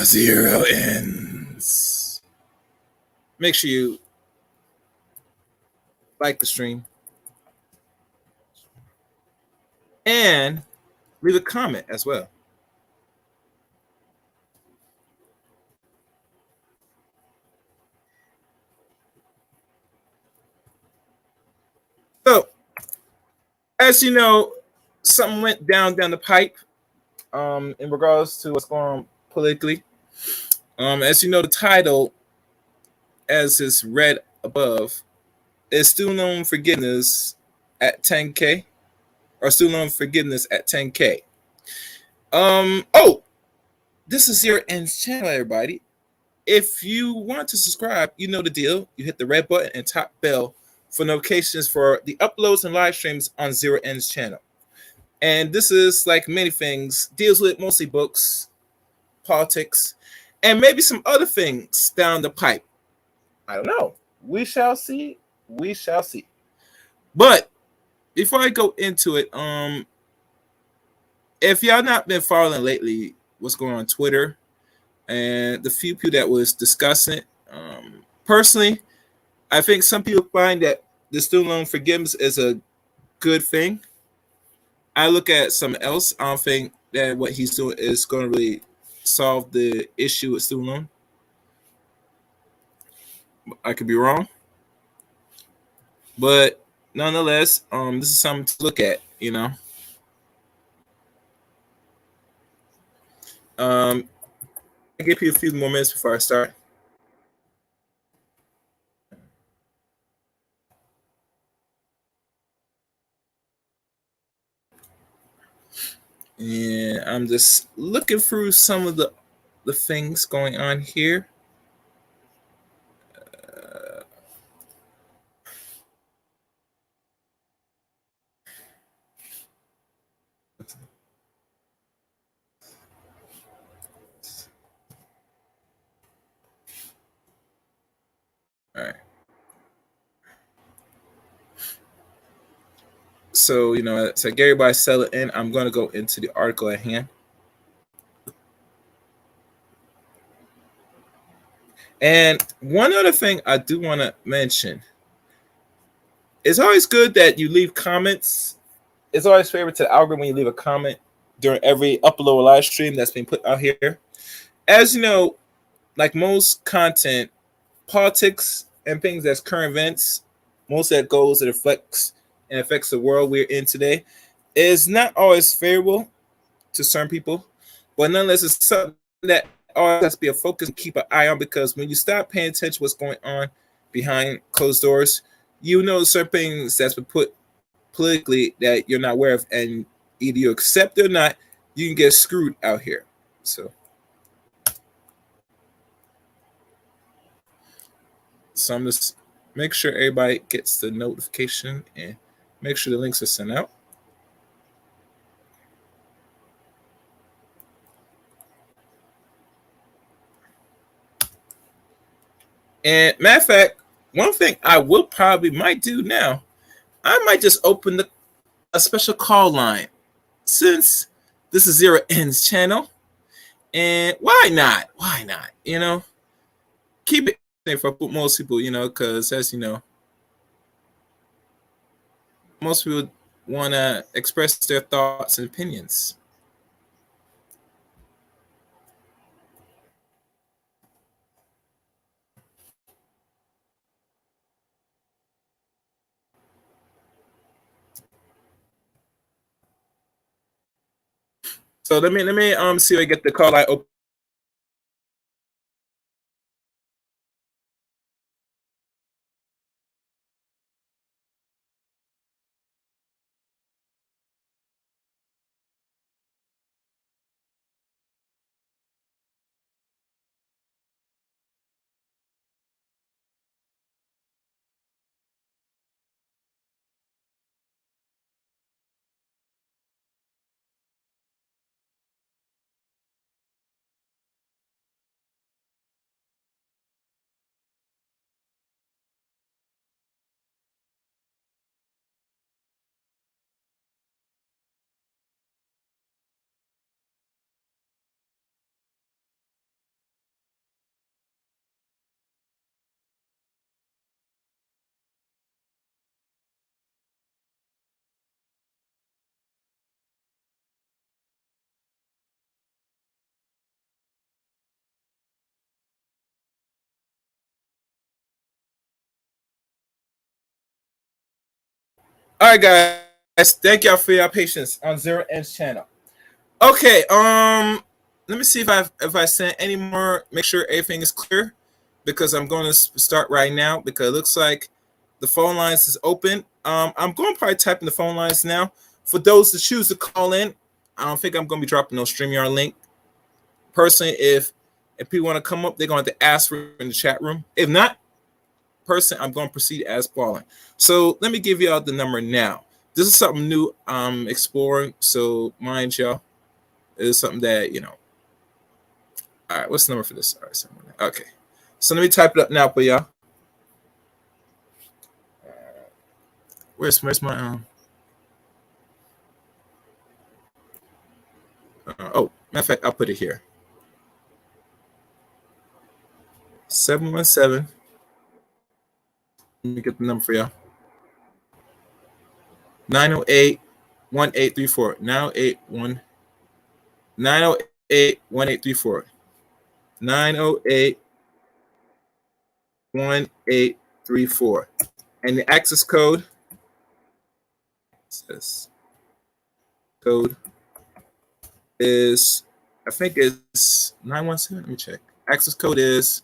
Zero ends. Make sure you like the stream and leave a comment as well. So, as you know, something went down the pipe in regards to what's going on politically. As you know, the title, as is read above, is Student Loan Forgiveness at 10K, or Student Loan Forgiveness at 10K. Oh, this is your ends channel, everybody. If you want to subscribe, you know the deal. You hit the red button and top bell for notifications for the uploads and live streams on Zero Ends channel. And this is, like many things, deals with mostly books, politics, and maybe some other things down the pipe. I don't know. We shall see. We shall see. But before I go into it, if y'all not been following lately what's going on Twitter and the few people that was discussing it, personally, I think some people find that the student loan forgiveness is a good thing. I look at something else. I don't think that what he's doing is going to really solve the issue with student loan. I could be wrong, but nonetheless, this is something to look at. I give you a few more minutes before I start. And I'm just looking through some of the things going on here. All right. So, so Gary by sell it in. I'm going to go into the article at hand. And one other thing I do want to mention, it's always good that you leave comments. It's always favorite to the algorithm when you leave a comment during every upload or live stream that's being put out here. As you know, like most content, politics and things that's current events, most that goes that reflects and affects the world we're in today, is not always favorable to certain people. But nonetheless, it's something that always has to be a focus and keep an eye on, because when you start paying attention to what's going on behind closed doors, you know certain things that's been put politically that you're not aware of, and either you accept it or not, you can get screwed out here. So I'm just make sure everybody gets the notification and make sure the links are sent out. And matter of fact, one thing I will probably might do now, I might just open a special call line, since this is Zero Ends channel. And why not? Why not? Keep it for most people, because as you know, most people want to express their thoughts and opinions. So let me see if I get the call line open. All right, guys. Thank y'all for your patience on Zero Inch channel. Okay. Let me see if I sent any more. Make sure everything is clear, because I'm going to start right now, because it looks like the phone lines is open. I'm going to probably type in the phone lines now for those that choose to call in. I don't think I'm going to be dropping no StreamYard link. Personally, if people want to come up, they're going to have to ask for it in the chat room. If not, I'm going to proceed as calling. So let me give y'all the number now. This is something new I'm exploring, so mind y'all, it is something that, All right, what's the number for this? All right, okay. So let me type it up now for y'all. Where's my oh, matter of fact, I'll put it here. 717. Let me get the number for y'all. 908-1834. 908-1834. 908-1834. And the access code is, I think it's 917. Let me check. Access code is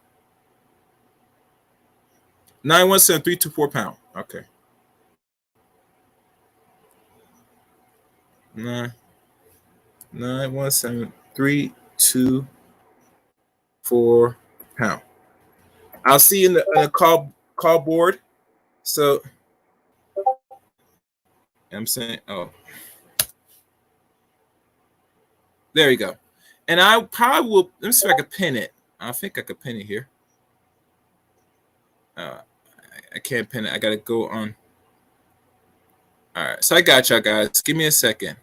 917-324-pound. Okay. 917-324-pound. I'll see you in the call board. So I'm saying, oh, there you go. And I probably will. Let me see if I can pin it. I think I could pin it here. I can't pin it. I gotta go on. All right, so I got y'all guys. Give me a second.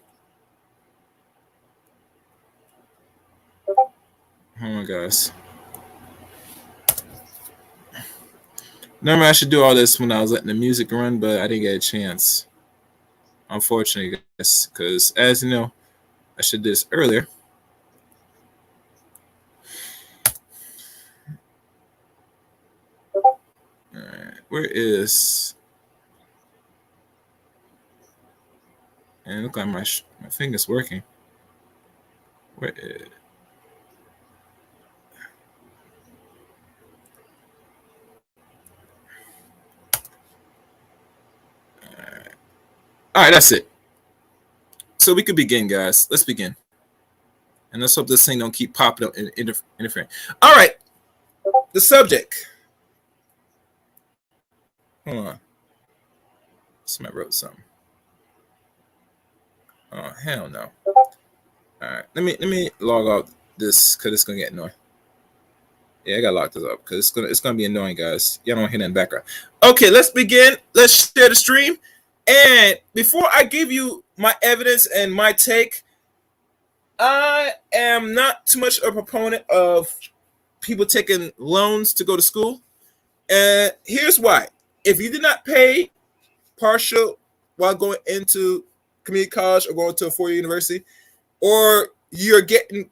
Hold on, guys. Normally I should do all this when I was letting the music run, but I didn't get a chance. Unfortunately, guys, because as you know, I should do this earlier. All right, where is? And look like my finger's working. Where is? All right, that's it. So we could begin, guys. Let's begin. And let's hope this thing don't keep popping up and interfering. All right. The subject. Hold on. Somebody wrote something. Oh, hell no. All right. Let me log out this, because it's gonna get annoying. Yeah, I gotta lock this up because it's gonna be annoying, guys. Y'all don't hear that in the background. Okay, let's begin. Let's share the stream. And before I give you my evidence and my take, I am not too much a proponent of people taking loans to go to school. And here's why. If you did not pay partial while going into community college or going to a four-year university, or you're getting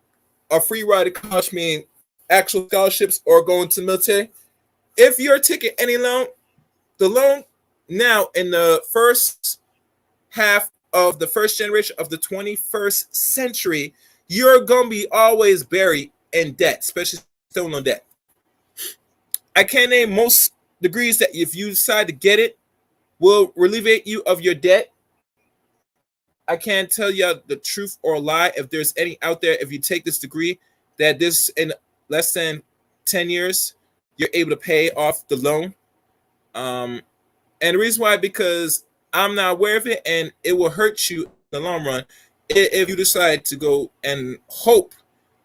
a free ride to college, meaning actual scholarships or going to the military, if you're taking any loan, the loan now in the first half of the first generation of the 21st century, you're going to be always buried in debt, especially student loan debt. I can't name most degrees that if you decide to get it will alleviate you of your debt. I can't tell you the truth or lie if there's any out there. If you take this degree, that this in less than 10 years, you're able to pay off the loan. And the reason why, because I'm not aware of it, and it will hurt you in the long run if you decide to go and hope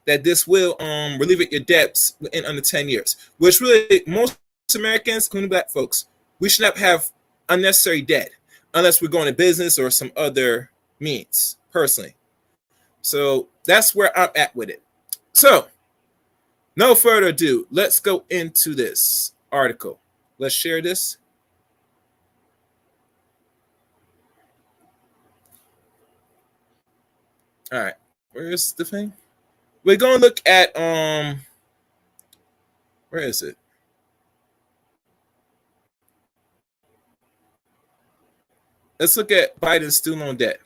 that this will alleviate your debts in under 10 years, which really most Americans, including black folks, we should not have unnecessary debt unless we're going to business or some other means, personally. So that's where I'm at with it. So no further ado, let's go into this article. Let's share this. All right, where's the thing? We're gonna look at where is it? Let's look at Biden's student loan debt.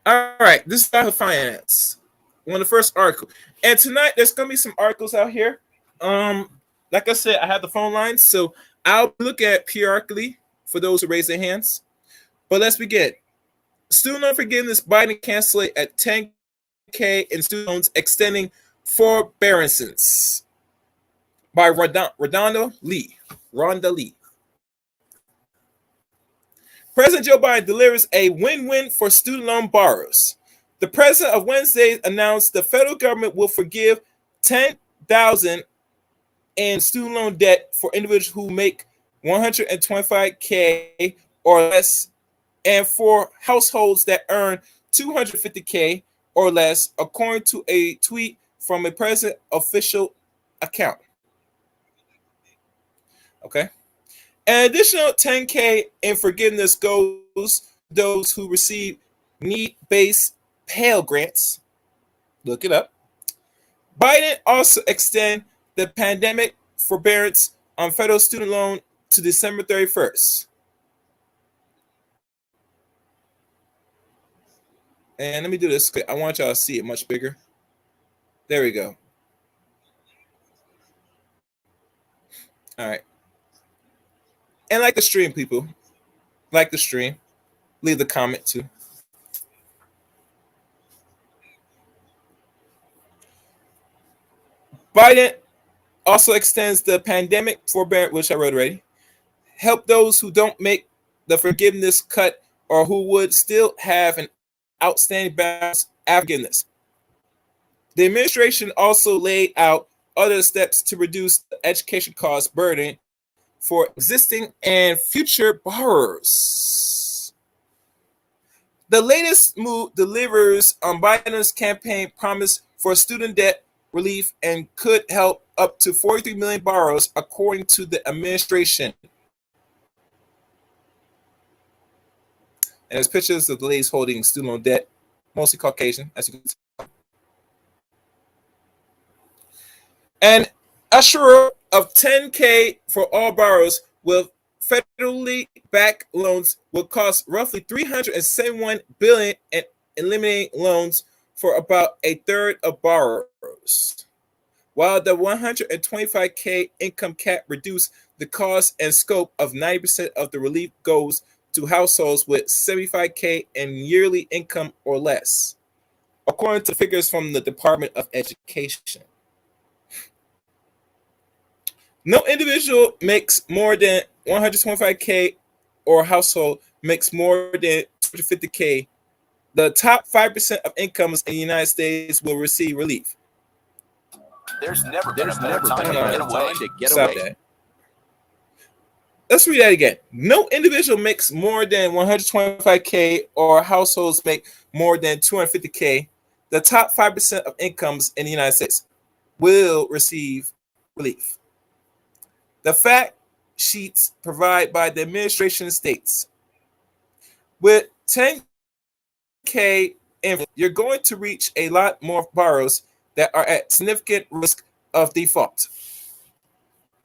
All right, this is Yahoo Finance, one of the first articles. And tonight there's gonna be some articles out here. Like I said, I have the phone lines, so I'll look at periodically for those who raise their hands. But let's begin. Student loan forgiveness, Biden cancel at 10K in student loans, extending forbearances by Rhonda Lee. President Joe Biden delivers a win-win for student loan borrowers. The president of Wednesday announced the federal government will forgive $10,000 in student loan debt for individuals who make $125K or less, and for households that earn $250K or less, according to a tweet from a president official account. Okay. An additional $10K in forgiveness goes to those who receive need-based Pell Grants. Look it up. Biden also extend the pandemic forbearance on federal student loan to December 31st. And let me do this. I want y'all to see it much bigger. There we go. All right. And like the stream, people. Like the stream. Leave the comment too. Biden also extends the pandemic forbearance, which I wrote already. Help those who don't make the forgiveness cut or who would still have an outstanding balance after forgiveness. The administration also laid out other steps to reduce the education cost burden for existing and future borrowers. The latest move delivers on Biden's campaign promise for student debt relief and could help up to 43 million borrowers, according to the administration. And there's pictures of the ladies holding student loan debt, mostly Caucasian, as you can see. And a share of 10K for all borrowers with federally backed loans will cost roughly $371 billion and eliminating loans for about a third of borrowers. While the 125K income cap reduced the cost and scope of 90% of the relief goes to households with 75K in yearly income or less, according to figures from the Department of Education. No individual makes more than 125K or household makes more than 250K. The top 5% of incomes in the United States will receive relief. There's never been a better time to get Stop away. that. Let's read that again. No individual makes more than 125K or households make more than 250K. The top 5% of incomes in the United States will receive relief. The fact sheets provided by the administration states, with 10K, you're going to reach a lot more borrowers that are at significant risk of default.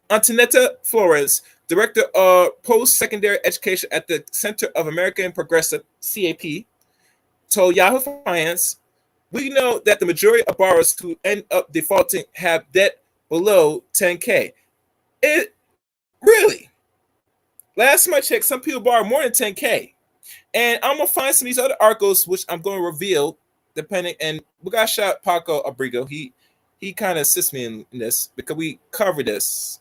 Antonetta Flores, Director of Post-Secondary Education at the Center of American Progressive, CAP, told Yahoo Finance, we know that the majority of borrowers who end up defaulting have debt below 10K. It really, last time I checked, some people borrow more than 10K. And I'm gonna find some of these other articles which I'm going to reveal depending. And we got shout Paco Abrigo. He kind of assists me in this because we cover this.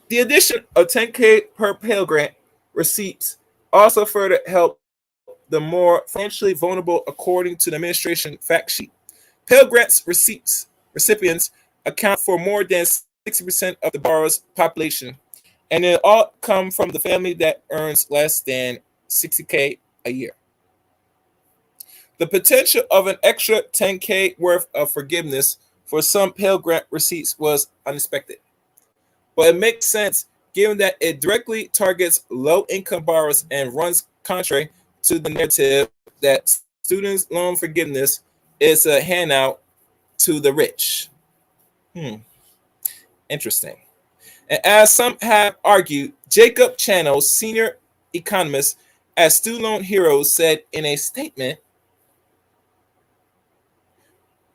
The addition of 10K per Pell Grant receipts also further help the more financially vulnerable, according to the administration fact sheet. Pell Grants recipients account for more than 60% of the borrower's population, and it all come from the family that earns less than 60K a year. The potential of an extra 10K worth of forgiveness for some Pell Grant receipts was unexpected, but it makes sense given that it directly targets low-income borrowers and runs contrary to the narrative that students' loan forgiveness is a handout to the rich. Interesting. And as some have argued, Jacob Channel, senior economist at Student Loan Heroes, said in a statement,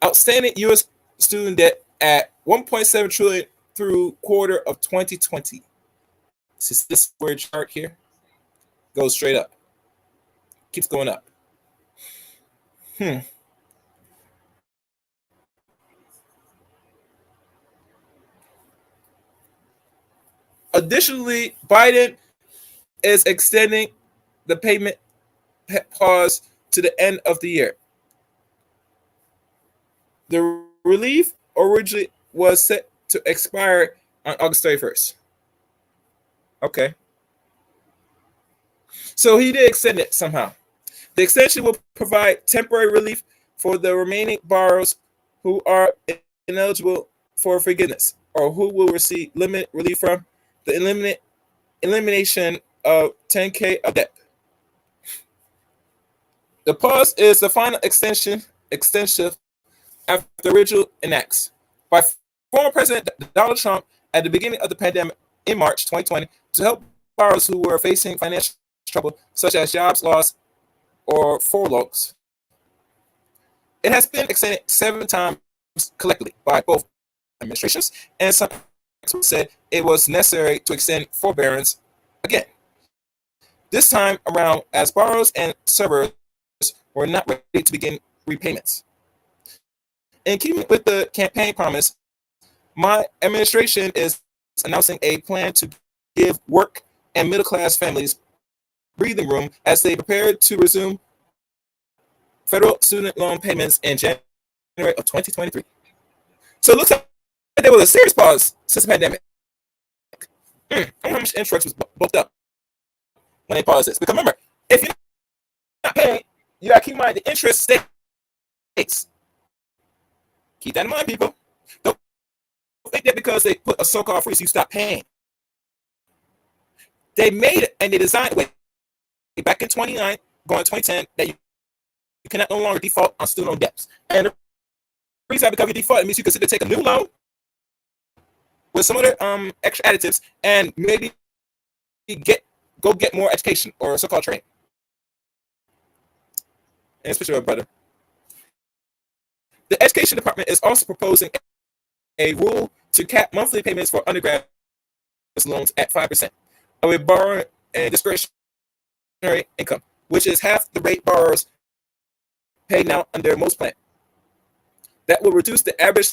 outstanding U.S. student debt at 1.7 trillion through quarter of 2020. This word chart here goes straight up, keeps going up. Additionally, Biden is extending the payment pause to the end of the year. The relief originally was set to expire on August 31st. Okay. So he did extend it somehow. The extension will provide temporary relief for the remaining borrowers who are ineligible for forgiveness or who will receive limited relief from the elimination of 10K of debt. The pause is the final extension after the original enacts by former President Donald Trump at the beginning of the pandemic in March 2020 to help borrowers who were facing financial trouble, such as jobs loss or furloughs. It has been extended 7 times collectively by both administrations, and some experts said it was necessary to extend forbearance again. This time around, as borrowers and servers were not ready to begin repayments. In keeping with the campaign promise, my administration is announcing a plan to give work and middle-class families breathing room as they prepare to resume federal student loan payments in January of 2023. So it looks like there was a serious pause since the pandemic. I wonder how much insurance was booked up when they paused this. Because remember, if you're not paying, you got to keep in mind the interest stays. Keep that in mind, people. Don't think that because they put a so-called freeze, you stop paying. They made it and they designed it back in 2009, going to 2010, that you cannot no longer default on student loan debts. And the reason because you default, it means you consider take a new loan with some other extra additives and maybe go get more education or so-called training. And especially my brother. The Education Department is also proposing a rule to cap monthly payments for undergraduate loans at 5% of a borrower and discretionary income, which is half the rate borrowers pay now under most plans. That will reduce the average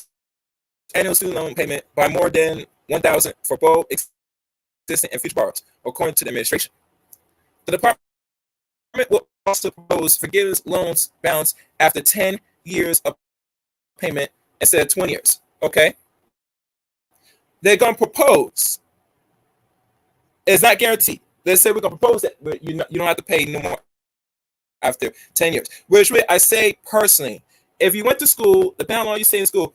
annual student loan payment by more than $1,000 for both existing and future borrowers, according to the administration. The department will also propose forgiveness loans balance after 10 years of payment instead of 20 years. Okay? They're going to propose. It's not guaranteed. They say we're going to propose that, but you don't have to pay no more after 10 years. Which I say personally, if you went to school, depending on how long you stay in school,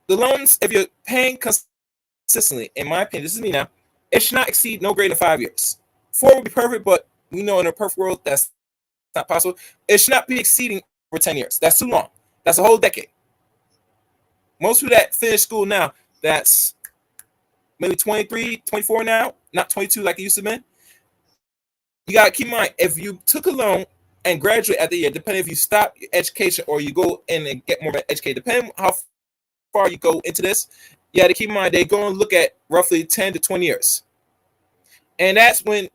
the loans, if you're paying consistently, in my opinion, this is me now, it should not exceed no greater than 5 years. 4 would be perfect, but we know in a perfect world that's not possible. It should not be exceeding for 10 years. That's too long. That's a whole decade. Most people that finish school now, that's maybe 23, 24 now, not 22 like it used to be. You got to keep in mind, if you took a loan and graduate at the year, depending if you stop your education or you go in and get more educated, depending on how far you go into this, you got to keep in mind they're going to look at roughly 10 to 20 years. And that's when,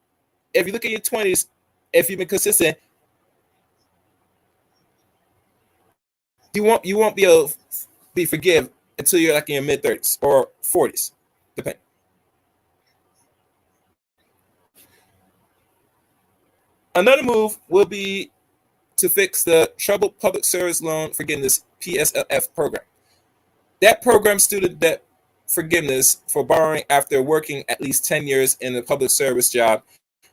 if you look at your 20s, if you've been consistent, you won't be able to be forgiven until you're like in your mid-30s or 40s, depending. Another move will be to fix the Troubled Public Service Loan Forgiveness PSLF program. That program student debt forgiveness for borrowing after working at least 10 years in a public service job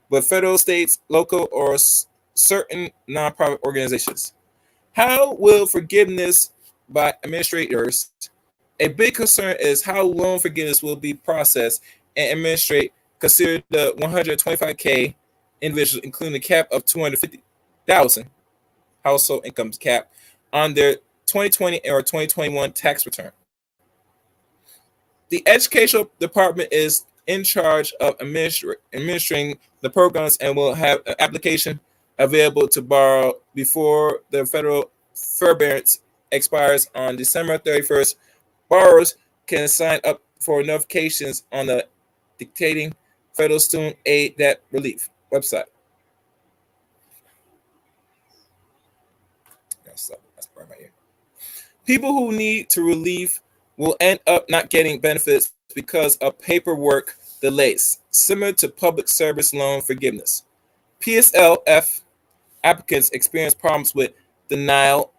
with federal, states, local, or certain nonprofit organizations. How will forgiveness by administrators? A big concern is how loan forgiveness will be processed and administered. Consider the 125K individuals, including the cap of 250,000 household income cap on their 2020 or 2021 tax return. The educational department is in charge of administering the programs and will have an application available to borrow before the federal forbearance expires on December 31st. Borrowers can sign up for notifications on the dictating federal student aid debt relief website. That's part right here. People who need to relief will end up not getting benefits because of paperwork delays, similar to public service loan forgiveness. PSLF applicants experience problems with denial.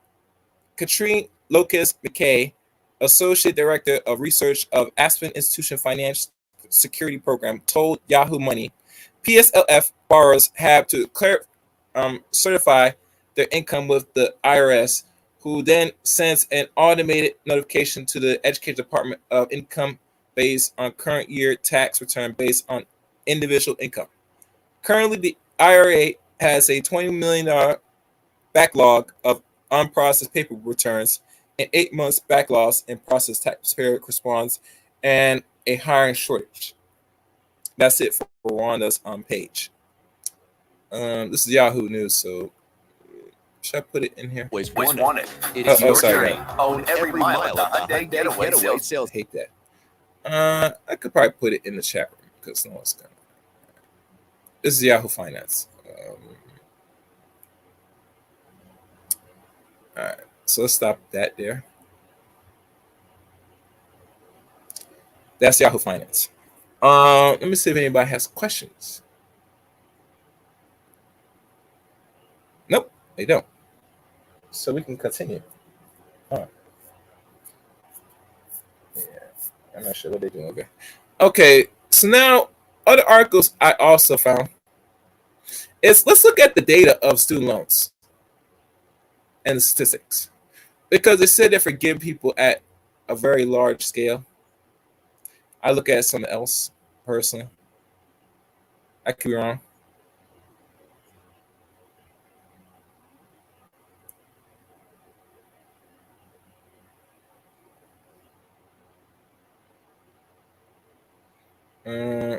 Katrine Locust McKay, Associate Director of Research of Aspen Institution Financial Security Program, told Yahoo Money, PSLF borrowers have to certify their income with the IRS, who then sends an automated notification to the Education Department of Income based on current year tax return based on individual income. Currently, the IRA has a $20 million backlog of unprocessed paper returns and 8 months backlogs in processed taxpayer response and a hiring shortage. That's it for Rwanda's page. This is Yahoo News, so should I put it in here? Always wanted. It's your journey. Own every mile of the Hyundai Getaway sales. Hate that. I could probably put it in the chat room because no one's gonna. This is Yahoo Finance. All right, so let's stop that there. That's Yahoo Finance. Let me see if anybody has questions. Nope, they don't. So we can continue. Yeah, I'm not sure what they're doing. Okay, so now other articles I also found is let's look at the data of student loans and the statistics, because they said they forgive people at a very large scale. I look at something else personally. I could be wrong.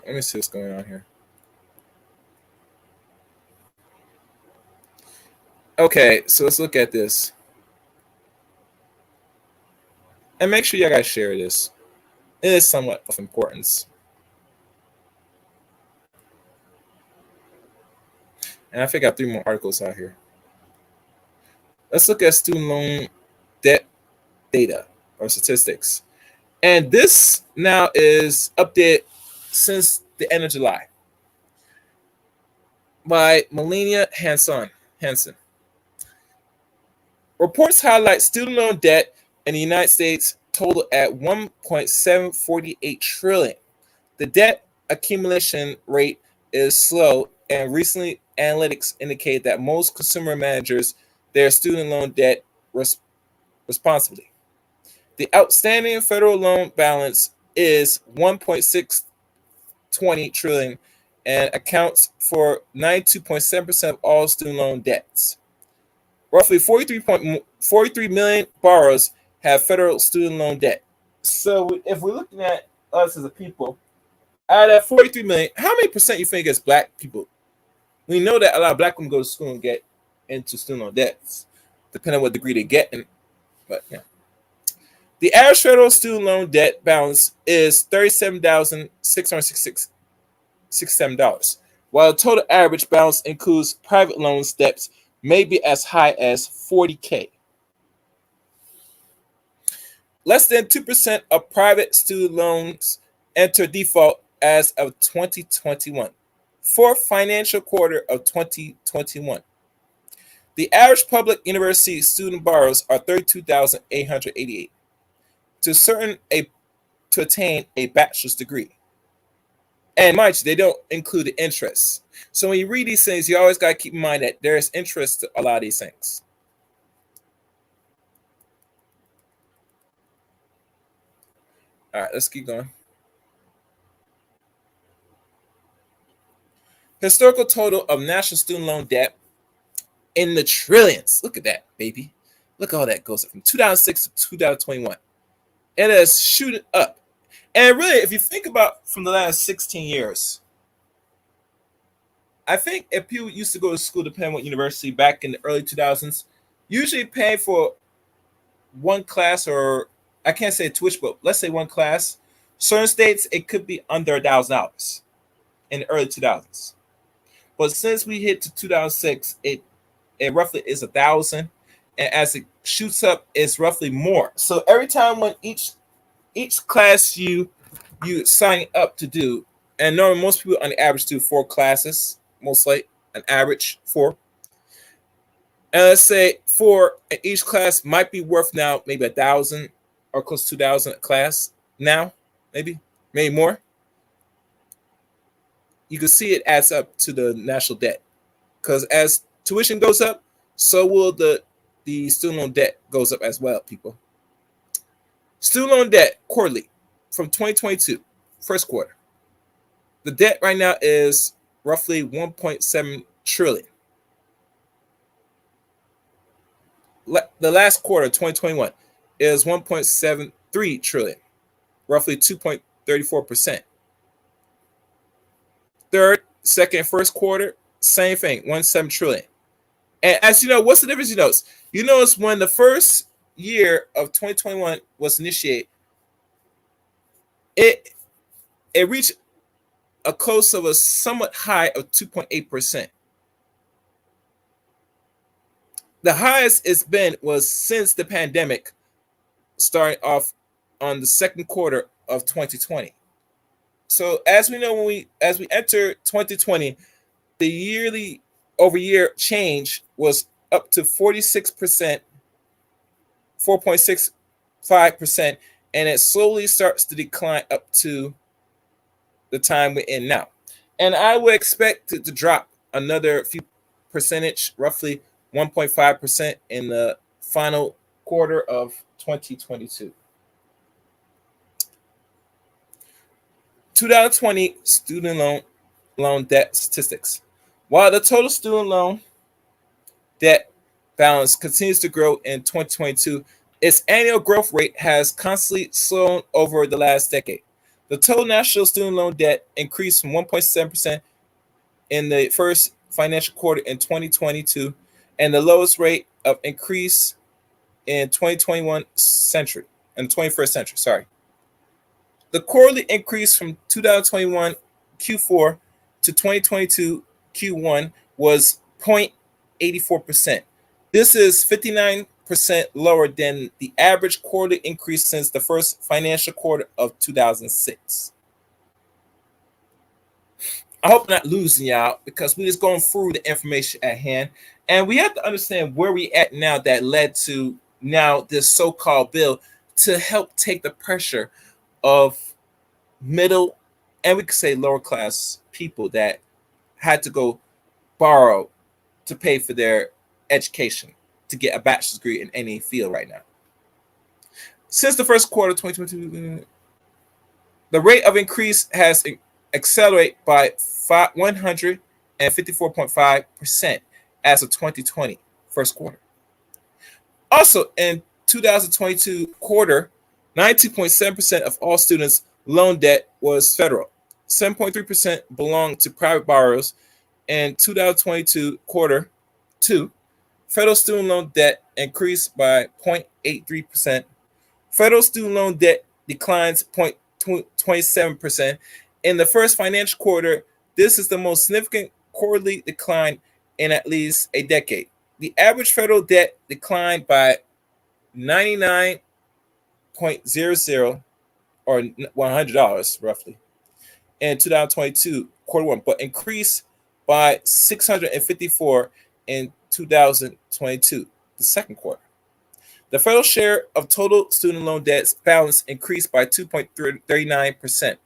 Let me see what's going on here. Okay, so let's look at this. And make sure you guys share this. It is somewhat of importance. And I think I got 3 more articles out here. Let's look at student loan debt data or statistics. And this now is updated since the end of July by Melania Hanson. Reports highlight student loan debt in the United States total at $1.748 trillion. The debt accumulation rate is slow, and recently analytics indicate that most consumer managers their student loan debt responsibly. The outstanding federal loan balance is $1.620 trillion and accounts for 92.7% of all student loan debts. Roughly 43 million borrowers have federal student loan debt. So if we're looking at us as a people, out of that 43 million, how many percent you think is black people? We know that a lot of black women go to school and get into student loan debts, depending on what degree they get. But yeah. The average federal student loan debt balance is $37,667, while the total average balance includes private loans debts may be as high as $40,000. Less than 2% of private student loans enter default as of 2021, fourth financial quarter of 2021. The average public university student borrows are $32,888 to attain a bachelor's degree. And mind you, they don't include the interest. So when you read these things, you always got to keep in mind that there is interest to a lot of these things. All right, let's keep going. Historical total of national student loan debt in the trillions. Look at that, baby. Look at all that goes up from 2006 to 2021. It has shooted up. And really, if you think about from the last 16 years, I think if people used to go to school, depending on what university, back in the early 2000s, usually paying for one class, or I can't say tuition, but let's say one class. Certain states, it could be under $1,000 in the early 2000s. But since we hit to 2006, it roughly is 1,000, and as it shoots up, it's roughly more. So every time when each class you sign up to do, and normally most people on the average do 4 classes, most like an average 4. And let's say 4 in each class might be worth now maybe 1,000 or close to 2,000 a class now, maybe more. You can see it adds up to the national debt, because as tuition goes up, so will the student loan debt goes up as well, people. Student loan debt quarterly from 2022, first quarter. The debt right now is roughly 1.7 trillion. The last quarter, 2021, is 1.73 trillion, roughly 2.34%. Third, second, first quarter, same thing, 1.7 trillion. And as you know, what's the difference you notice? You notice when the first year of 2021 was initiated, it reached a close of a somewhat high of 2.8%. The highest it's been was since the pandemic starting off on the second quarter of 2020. So as we know, as we enter 2020, the yearly over year change was up to 46%, 4.65%, and it slowly starts to decline up to the time we're in now. And I would expect it to drop another few percentage, roughly 1.5% in the final quarter of 2022. 2020 student loan debt statistics. While the total student loan debt balance continues to grow in 2022, its annual growth rate has constantly slowed over the last decade. The total national student loan debt increased from 1.7% in the first financial quarter in 2022, and the lowest rate of increase in 21st century. The quarterly increase from 2021 Q4 to 2022 Q1 was 0.84%. This is 59% lower than the average quarterly increase since the first financial quarter of 2006. I hope I'm not losing y'all, because we're just going through the information at hand, and we have to understand where we at now that led to now this so-called bill to help take the pressure of middle, and we could say lower class people that had to go borrow to pay for their education to get a bachelor's degree in any field right now. Since the first quarter of 2022, the rate of increase has accelerated by 154.5% as of 2020 first quarter. Also, in 2022 quarter, 92.7% of all students' loan debt was federal. 7.3% belonged to private borrowers. In 2022 quarter 2, federal student loan debt increased by 0.83%. Federal student loan debt declines 0.27%. In the first financial quarter, this is the most significant quarterly decline in at least a decade. The average federal debt declined by 99.00 or $100 roughly in 2022 quarter 1, but increased by 654 in 2022, the second quarter. The federal share of total student loan debts balance increased by 2.39%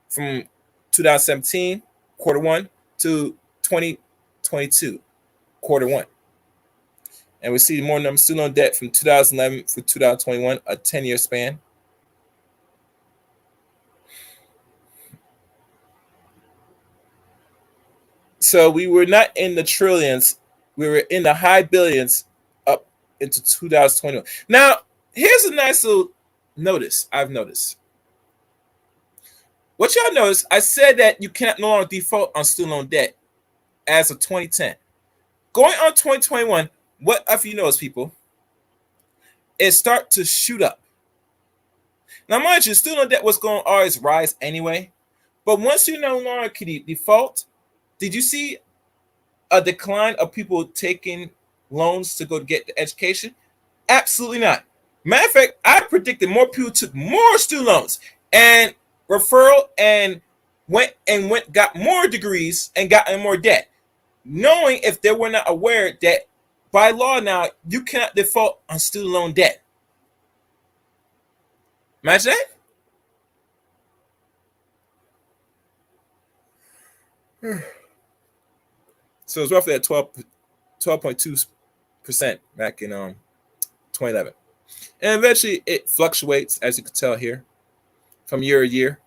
from 2017 quarter 1 to 2022 quarter 1. And we see more number student loan debt from 2011 to 2021, a 10-year span. So we were not in the trillions, we were in the high billions up into 2021. Now, here's a nice little notice I've noticed. What y'all know is I said that you cannot no longer default on student loan debt as of 2010. Going on 2021, what if you notice, people? It start to shoot up. Now, mind you, student loan debt was going to always rise anyway. But once you no longer can default, did you see a decline of people taking loans to go to get the education? Absolutely not. Matter of fact, I predicted more people took more student loans and referral and got more degrees and got in more debt, knowing if they were not aware that by law now you cannot default on student loan debt. Imagine that. So it's roughly at 12.2% back in 2011. And eventually it fluctuates, as you can tell here, from year to year.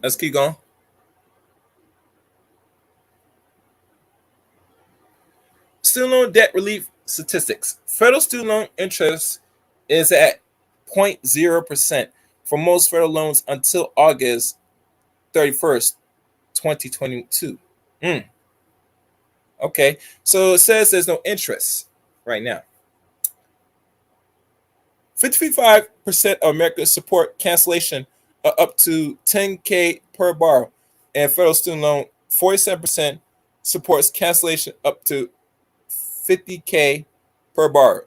Let's keep going. Student loan debt relief statistics. Federal student loan interest is at 0.0% for most federal loans until August 31st, 2022. Okay, so it says there's no interest right now. 55% of Americans support cancellation up to $10,000 per borrower, and federal student loan 47% supports cancellation up to $50,000 per borrower.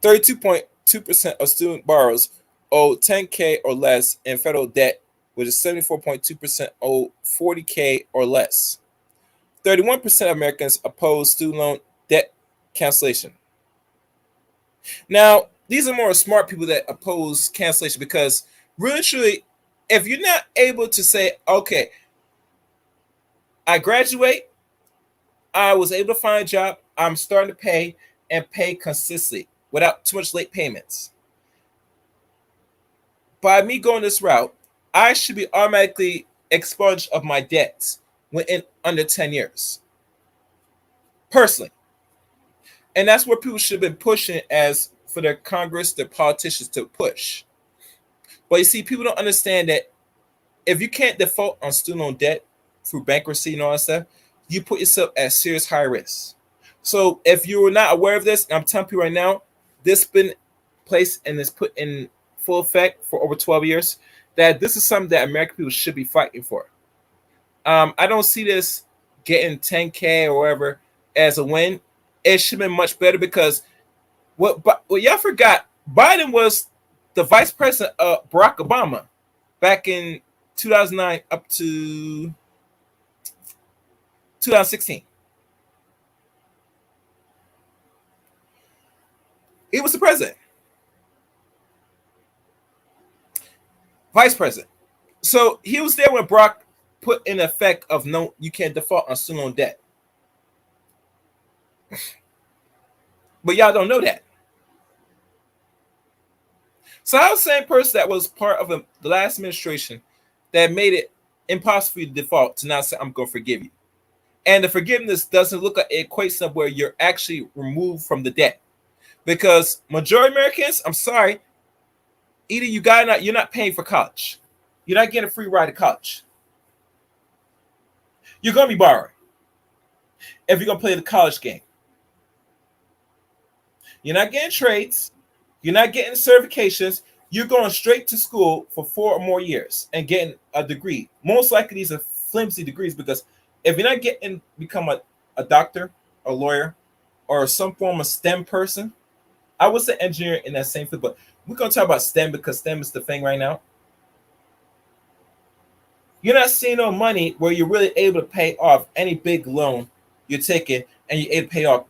32.2% of student borrowers owe $10,000 or less in federal debt, which is 74.2% owe $40,000 or less. 31% of Americans oppose student loan debt cancellation. Now, these are more smart people that oppose cancellation because really, truly, if you're not able to say, okay, I graduate, I was able to find a job, I'm starting to pay and pay consistently without too much late payments. By me going this route, I should be automatically expunged of my debts within under 10 years. Personally. And that's what people should have been pushing as for their Congress, their politicians to push. But you see, people don't understand that if you can't default on student loan debt through bankruptcy and all that stuff, you put yourself at serious high risk. So if you were not aware of this, and I'm telling you right now, this has been placed and is put in full effect for over 12 years, that this is something that American people should be fighting for. I don't see this getting $10,000 or whatever as a win. It should have been much better because what y'all forgot, Biden was the vice president of Barack Obama back in 2009 up to 2016. He was the president. Vice president. So he was there when Barack put in effect of no, you can't default on student loan debt. But y'all don't know that. So I was the same person that was part of the last administration that made it impossible for you to default to now say, I'm going to forgive you. And the forgiveness doesn't look like it equates to where you're actually removed from the debt. Because majority of Americans, I'm sorry, either you're not paying for college. You're not getting a free ride to college. You're going to be borrowing if you're going to play the college game. You're not getting trades. You're not getting certifications. You're going straight to school for 4 or more years and getting a degree. Most likely these are flimsy degrees because if you're not become a doctor, a lawyer, or some form of STEM person, I would say engineer in that same field, but we're going to talk about STEM because STEM is the thing right now. You're not seeing no money where you're really able to pay off any big loan you're taking and you're able to pay off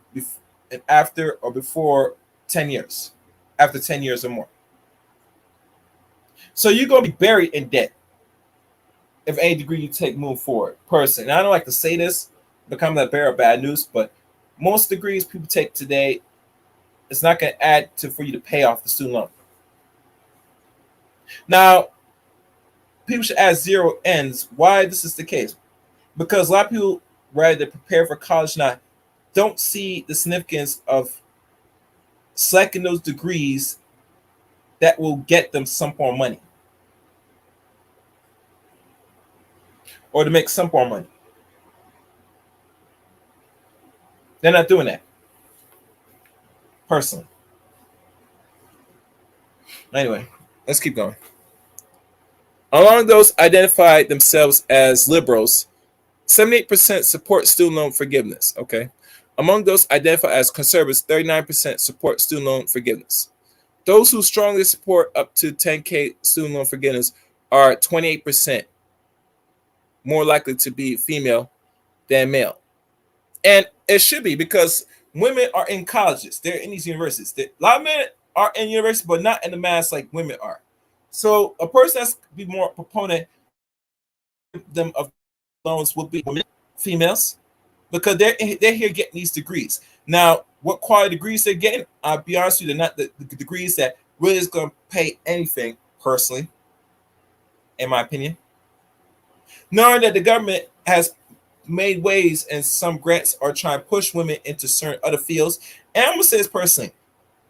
after or before 10 years, after 10 years or more. So you're going to be buried in debt if any degree you take move forward, person. And I don't like to say this, become that bearer of bad news, but most degrees people take today, it's not going to add to for you to pay off the student loan. Now, people should ask zero ends why this is the case. Because a lot of people, rather than prepare for college now, don't see the significance of selecting those degrees that will get them some more money or to make some more money. They're not doing that, personally. Anyway, let's keep going. Among those identify themselves as liberals, 78% support student loan forgiveness. Okay. Among those identified as conservatives, 39% support student loan forgiveness. Those who strongly support up to 10K student loan forgiveness are 28% more likely to be female than male. And it should be, because women are in colleges. They're in these universities. A lot of men are in universities, but not in the mass like women are. So a person that's be more proponent them of loans would be women, females, because they're here getting these degrees. Now, what quality degrees they're getting? I'll be honest with you, they're not the degrees that really is going to pay anything, personally, in my opinion. Knowing that the government has made ways and some grants are trying to push women into certain other fields. And I'm going to say this personally.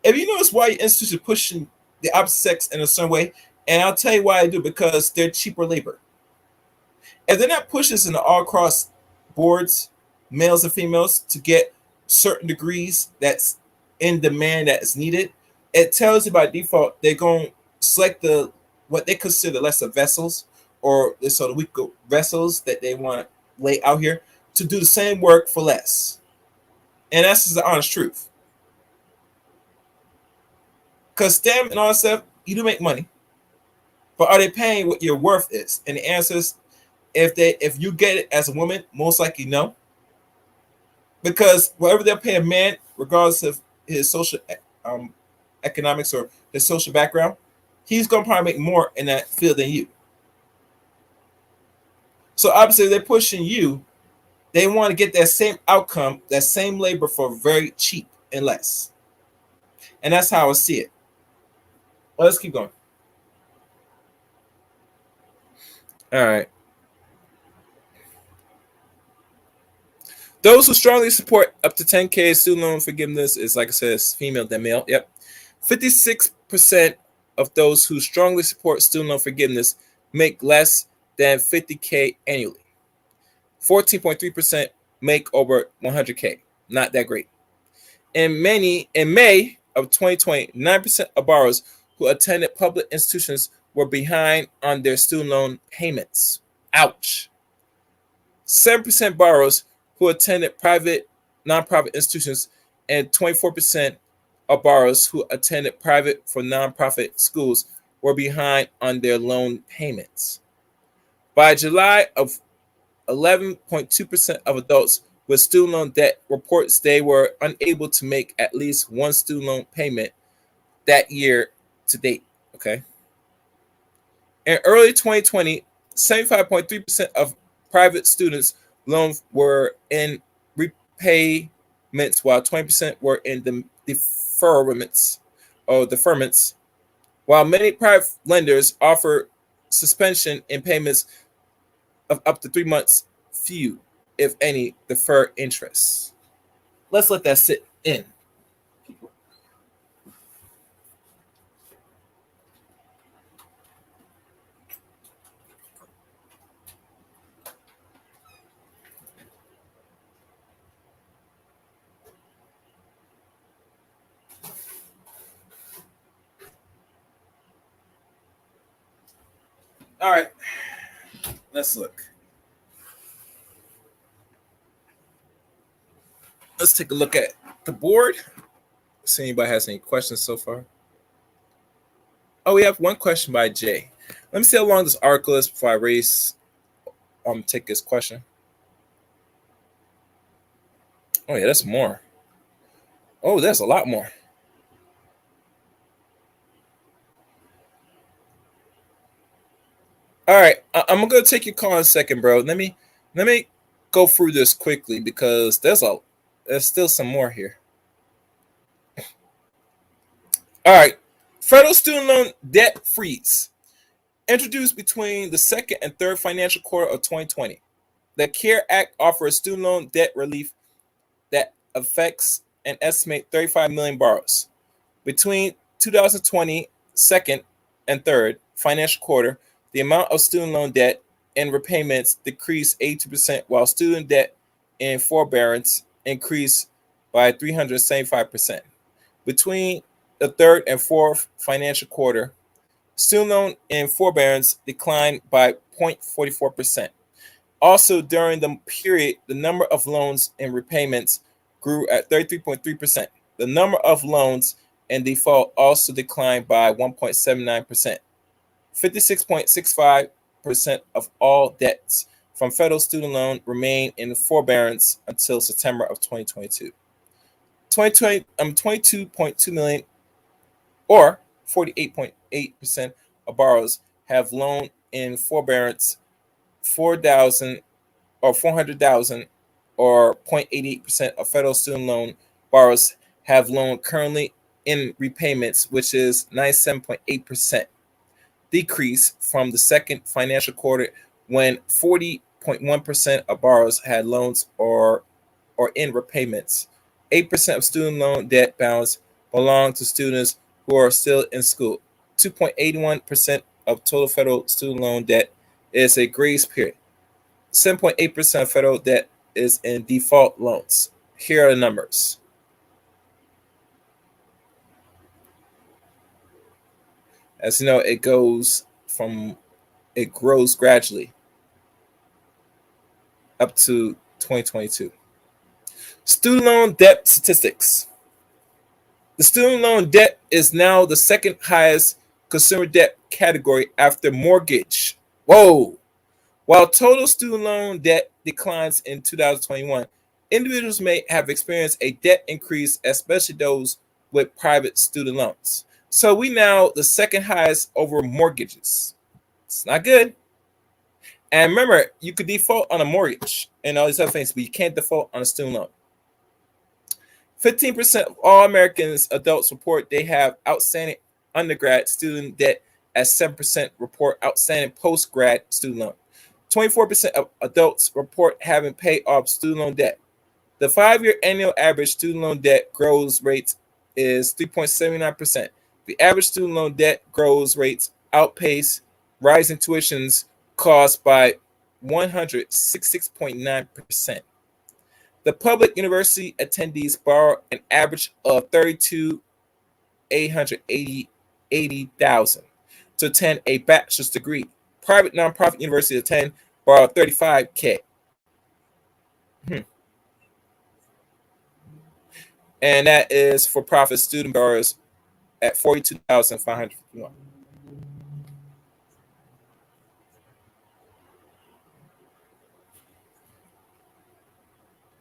If you notice why your institutions are pushing the opposite sex in a certain way, and I'll tell you why I do, because they're cheaper labor. If they're not pushing us into all across boards, males and females, to get certain degrees that's in demand, that is needed, it tells you by default they're going to select the what they consider lesser vessels, or the sort of weaker vessels that they want to lay out here to do the same work for less. And that's just the honest truth. Because STEM and all that stuff, you do make money, but are they paying what your worth is? And the answer is, if you get it as a woman, most likely no. Because whatever they're paying a man, regardless of his social economics or his social background, he's going to probably make more in that field than you. So obviously they're pushing you. They want to get that same outcome, that same labor for very cheap and less. And that's how I see it. Well, let's keep going. All right. Those who strongly support up to 10K student loan forgiveness is, like I said, female than male. Yep. 56% of those who strongly support student loan forgiveness make less than 50K annually. 14.3% make over 100K. Not that great. In May of 2020, 9% of borrowers who attended public institutions were behind on their student loan payments. Ouch. 7% borrowers who attended private, nonprofit institutions, and 24% of borrowers who attended private for nonprofit schools were behind on their loan payments. By July of 11.2% of adults with student loan debt reports they were unable to make at least one student loan payment that year to date. Okay. In early 2020, 75.3% of private students' loans were in repayments, while 20% were in the deferments. While many private lenders offer suspension in payments of up to 3 months, few, if any, defer interest. Let's let that sit in. All right, let's look. Let's take a look at the board. See if anybody has any questions so far. Oh, we have one question by Jay. Let me see how long this article is before I take this question. Oh yeah, that's more. Oh, that's a lot more. All right, I'm gonna take your call in a second, bro. Let me go through this quickly because there's still some more here. All right, federal student loan debt freeze introduced between the second and third financial quarter of 2020. The CARE Act offers student loan debt relief that affects an estimated 35 million borrowers. Between 2020, second, and third financial quarter, the amount of student loan debt and repayments decreased 82%, while student debt and forbearance increased by 375%. Between the third and fourth financial quarter, student loan and forbearance declined by 0.44%. Also, during the period, the number of loans and repayments grew at 33.3%. The number of loans in default also declined by 1.79%. 56.65% of all debts from federal student loan remain in forbearance until September of 2022. 22.2 million or 48.8% of borrowers have loan in forbearance 4,000 or 400,000 or 0.88% of federal student loan borrowers have loan currently in repayments, which is 97.8% decrease from the second financial quarter when 40.1% of borrowers had loans or in repayments. 8% of student loan debt balance belong to students who are still in school. 2.81% of total federal student loan debt is a grace period. 7.8% of federal debt is in default loans. Here are the numbers. As you know, it grows gradually up to 2022. Student loan debt statistics. The student loan debt is now the second highest consumer debt category after mortgage. Whoa! While total student loan debt declines in 2021, individuals may have experienced a debt increase, especially those with private student loans. So we now the second highest over mortgages. It's not good. And remember, you could default on a mortgage and all these other things, but you can't default on a student loan. 15% of all Americans adults report they have outstanding undergrad student debt, as 7% report outstanding post-grad student loan. 24% of adults report having paid off student loan debt. The 5-year annual average student loan debt growth rate is 3.79%. The average student loan debt growth rates outpace rising tuitions caused by 166.9%. The public university attendees borrow an average of $32,880,000 to attend a bachelor's degree. Private nonprofit university attend borrow $35,000. And that is for profit student borrowers at $42,551.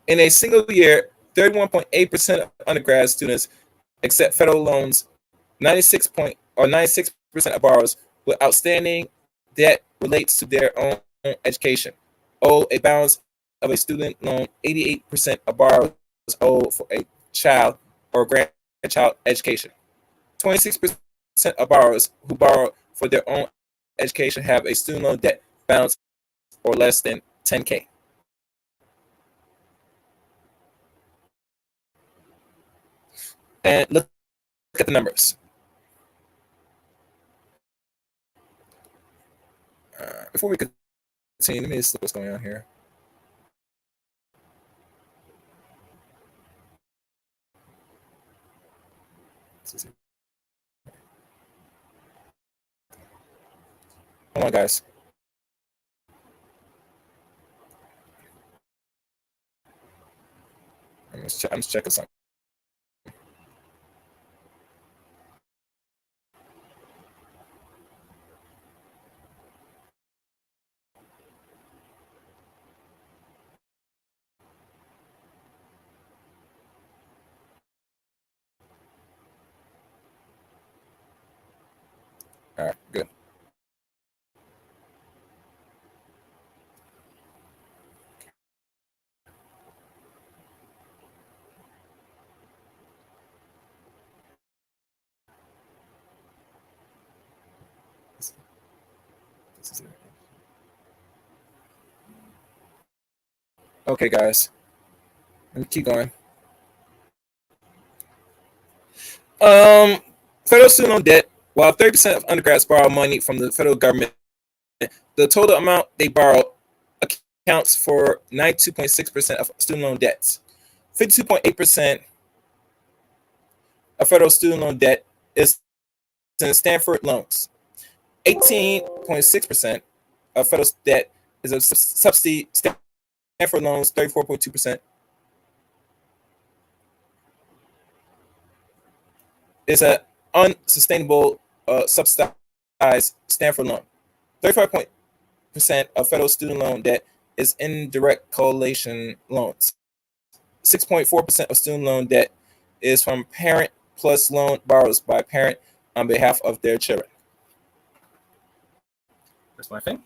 In a single year, 31.8% of undergrad students accept federal loans. 96% of borrowers with outstanding debt relates to their own education. Owe a balance of a student loan. 88% of borrowers owe for a child or grandchild education. 26% of borrowers who borrow for their own education have a student loan debt balance or less than $10,000. And look at the numbers. Before we continue, let me just look what's going on here. Hold on, guys. I'm just checking something. All right, good. Okay, guys. Let me keep going. Federal student loan debt While 30% of undergrads borrow money from the federal government, the total amount they borrow accounts for 92.6% of student loan debts. 52.8% of federal student loan debt is in Stanford loans. 18.6% of federal debt is a subsidy. Stanford loans, 34.2%, is an unsustainable subsidized Stanford loan. 35% of federal student loan debt is indirect coalition loans. 6.4% of student loan debt is from parent plus loan borrowers by parent on behalf of their children. That's my thing.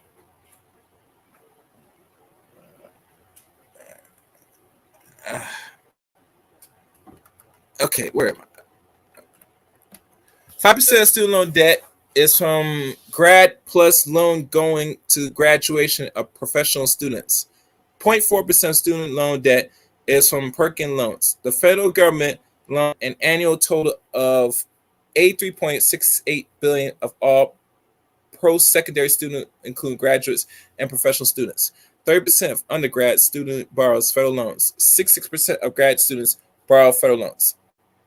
Okay, where am I? 5% of student loan debt is from grad plus loan going to graduation of professional students. 0.4% of student loan debt is from Perkin loans. The federal government loan an annual total of $83.68 billion of all post-secondary students, including graduates and professional students. 30% of undergrad student borrows federal loans. 66% of grad students borrow federal loans.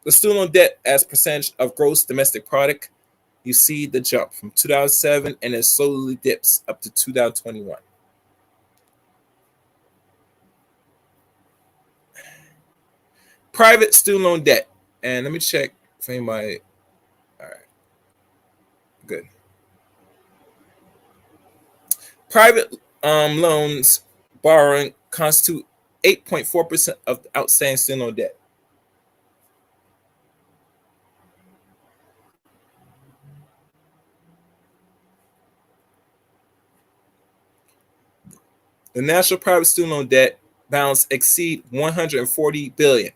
The student loan debt as percentage of gross domestic product, you see the jump from 2007 and it slowly dips up to 2021. Private student loan debt. And let me check if anybody. All right. Good. Private loans borrowing constitute 8.4% of the outstanding student loan debt. The national private student loan debt balance exceed $140 billion.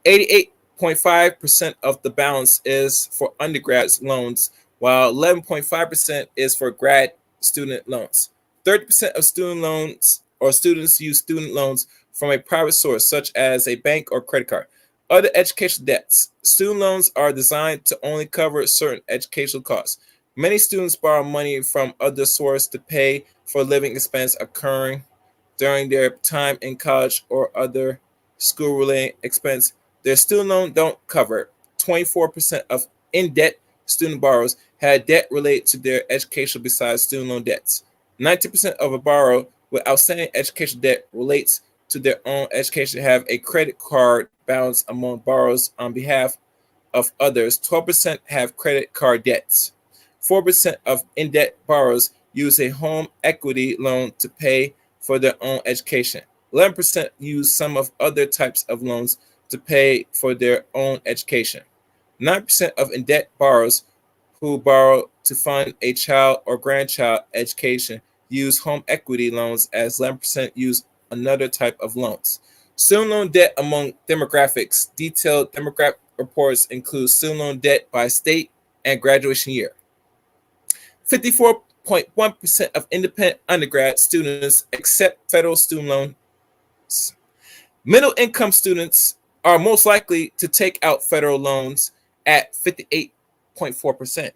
88.5% of the balance is for undergrad loans, while 11.5% is for grad student loans. 30% of student loans or students use student loans from a private source, such as a bank or credit card. Other educational debts. Student loans are designed to only cover certain educational costs. Many students borrow money from other sources to pay for living expense occurring during their time in college or other school-related expense. Their student loan don't cover. 24% of in-debt student borrowers had debt related to their education besides student loan debts. 90% of a borrower with outstanding education debt relates to their own education have a credit card balance among borrowers on behalf of others. 12% have credit card debts. 4% of in-debt borrowers use a home equity loan to pay for their own education. 11% use some of other types of loans to pay for their own education. 9% of in-debt borrowers who borrow to fund a child or grandchild education use home equity loans, as 11% use another type of loans. Student loan debt among demographics. Detailed demographic reports include student loan debt by state and graduation year. 54.1% of independent undergrad students accept federal student loans. Middle income students are most likely to take out federal loans at 58.4%.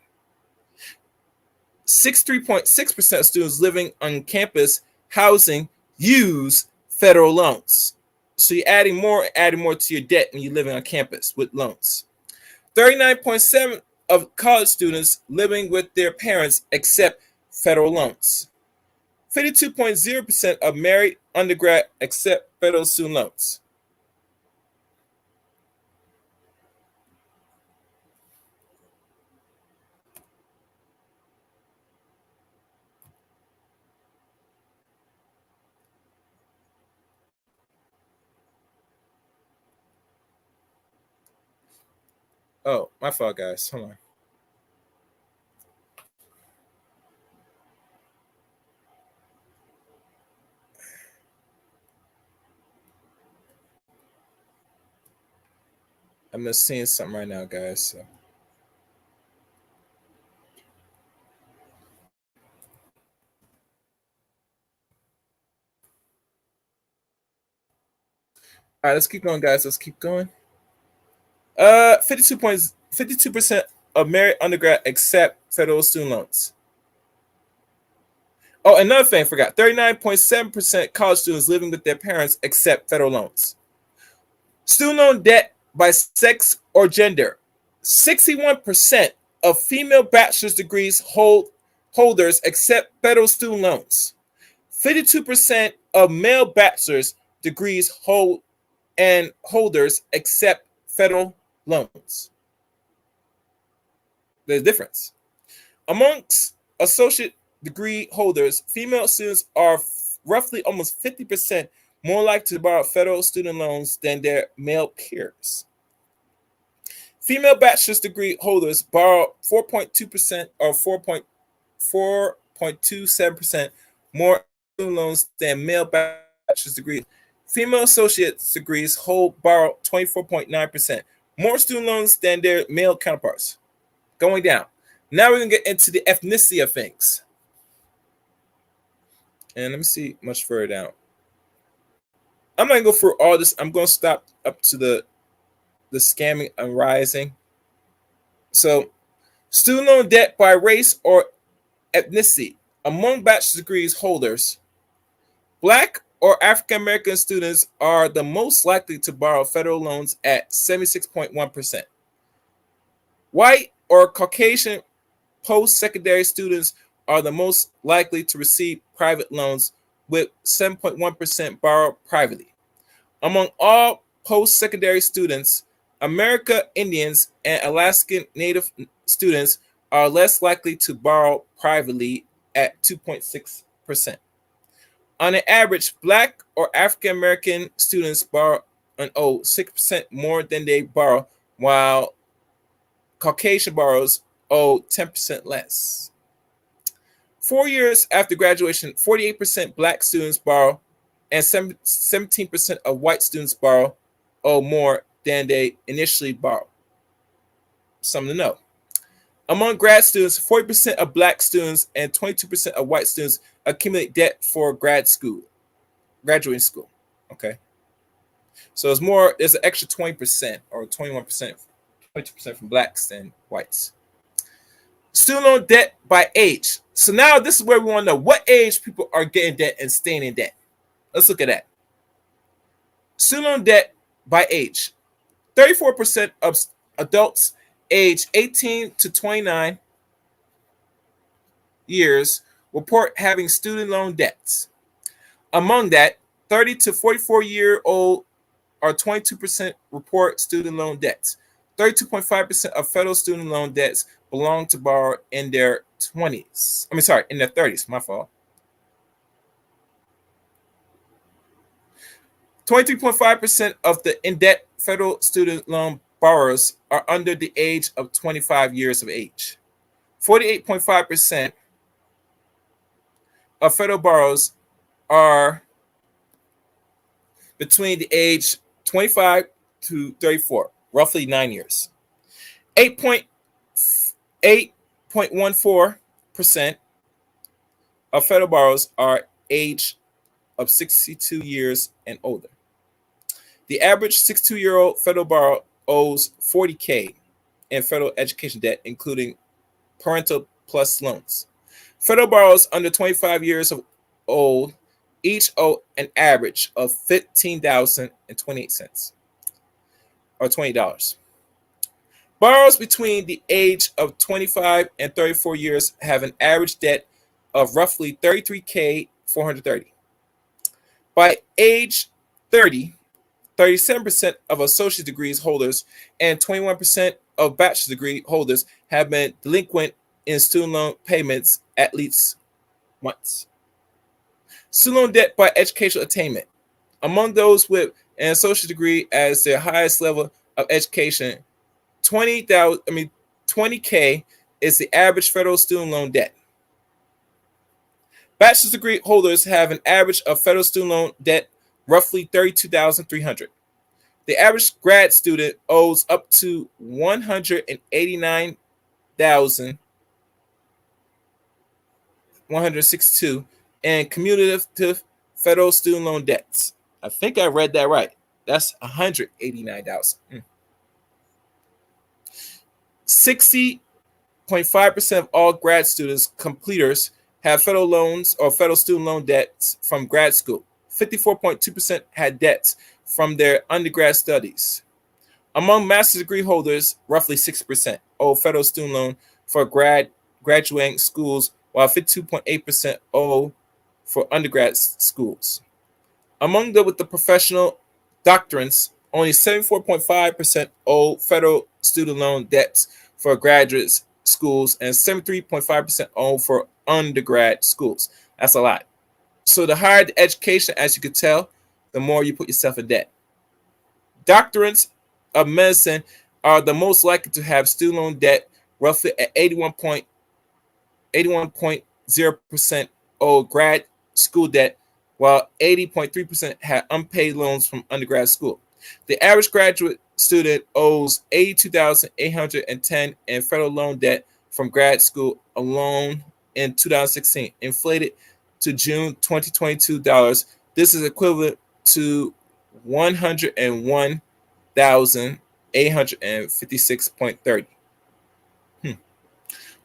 63.6% of students living on campus housing use federal loans. So you're adding more to your debt when you're living on campus with loans. 39.7% of college students living with their parents accept federal loans. 52.0% of married undergrad accept federal student loans. Oh, my fault, guys. Hold on. I'm just seeing something right now, guys. So. All right, let's keep going, guys. Let's keep going. 52%. of merit undergrad accept federal student loans. Oh, another thing I forgot. 39.7% college students living with their parents accept federal loans. Student loan debt by sex or gender. 61% of female bachelor's degrees holders accept federal student loans. 52% of male bachelor's degrees holders accept federal loans. There's a difference. Amongst associate degree holders, female students are roughly almost 50% more likely to borrow federal student loans than their male peers. Female bachelor's degree holders borrow 4.2% or 4.27% more student loans than male bachelor's degrees. Female associate's degrees borrow 24.9% more student loans than their male counterparts. Going down. Now we're going to get into the ethnicity of things. And let me see much further down. I'm not going to go through all this. I'm going to stop up to the scamming and rising. So, student loan debt by race or ethnicity. Among bachelor's degrees holders, Black or African American students are the most likely to borrow federal loans at 76.1%. White or Caucasian post-secondary students are the most likely to receive private loans, with 7.1% borrow privately. Among all post-secondary students, American Indians and Alaskan Native students are less likely to borrow privately at 2.6%. On an average, Black or African American students borrow 6% more than they borrow, while Caucasian borrowers owe 10% less. 4 years after graduation, 48% Black students borrow and 17% of white students borrow more than they initially borrowed. Something to know. Among grad students, 40% of Black students and 22% of white students accumulate debt for graduating school. Okay. So there's an extra 20% or 21%, 22% from Blacks than whites. Student loan debt by age. So now this is where we want to know what age people are getting debt and staying in debt. Let's look at that. Student loan debt by age. 34% of adults age 18 to 29 years report having student loan debts. Among that, 30 to 44-year-old or 22% report student loan debts. 32.5% of federal student loan debts belong to borrow in their 20s. In their 30s, my fault. 23.5% of the in-debt federal student loan borrowers are under the age of 25 years of age. 48.5% of federal borrowers are between the age 25 to 34, roughly 9 years. 8.14% of federal borrowers are age of 62 years and older. The average 62-year-old federal borrower owes $40,000 in federal education debt, including parental plus loans. Federal borrowers under 25 years old each owe an average of $15,028 or $20. Borrowers between the age of 25 and 34 years have an average debt of roughly $33,430. By age 30, 37% of associate degrees holders and 21% of bachelor's degree holders have been delinquent in student loan payments at least once. Student loan debt by educational attainment. Among those with an associate degree as their highest level of education, $20,000 is the average federal student loan debt. Bachelor's degree holders have an average of federal student loan debt roughly $32,300. The average grad student owes up to $189,162 in cumulative federal student loan debts. I think I read that right. That's $189,000. 60.5% of all grad students completers have federal loans or federal student loan debts from grad school. 54.2% had debts from their undergrad studies. Among master's degree holders, roughly 6% owe federal student loan for graduating schools, while 52.8% owe for undergrad schools. Among the with the professional doctorants, only 74.5% owe federal student loan debts for graduate schools, and 73.5% owe for undergrad schools. That's a lot. So the higher the education, as you could tell, the more you put yourself in debt. Doctorants of medicine are the most likely to have student loan debt, roughly at 81.0% owe grad school debt, while 80.3% had unpaid loans from undergrad school. The average graduate student owes $82,810 in federal loan debt from grad school alone in 2016, inflated to June 2022 dollars. This is equivalent to $101,856.30.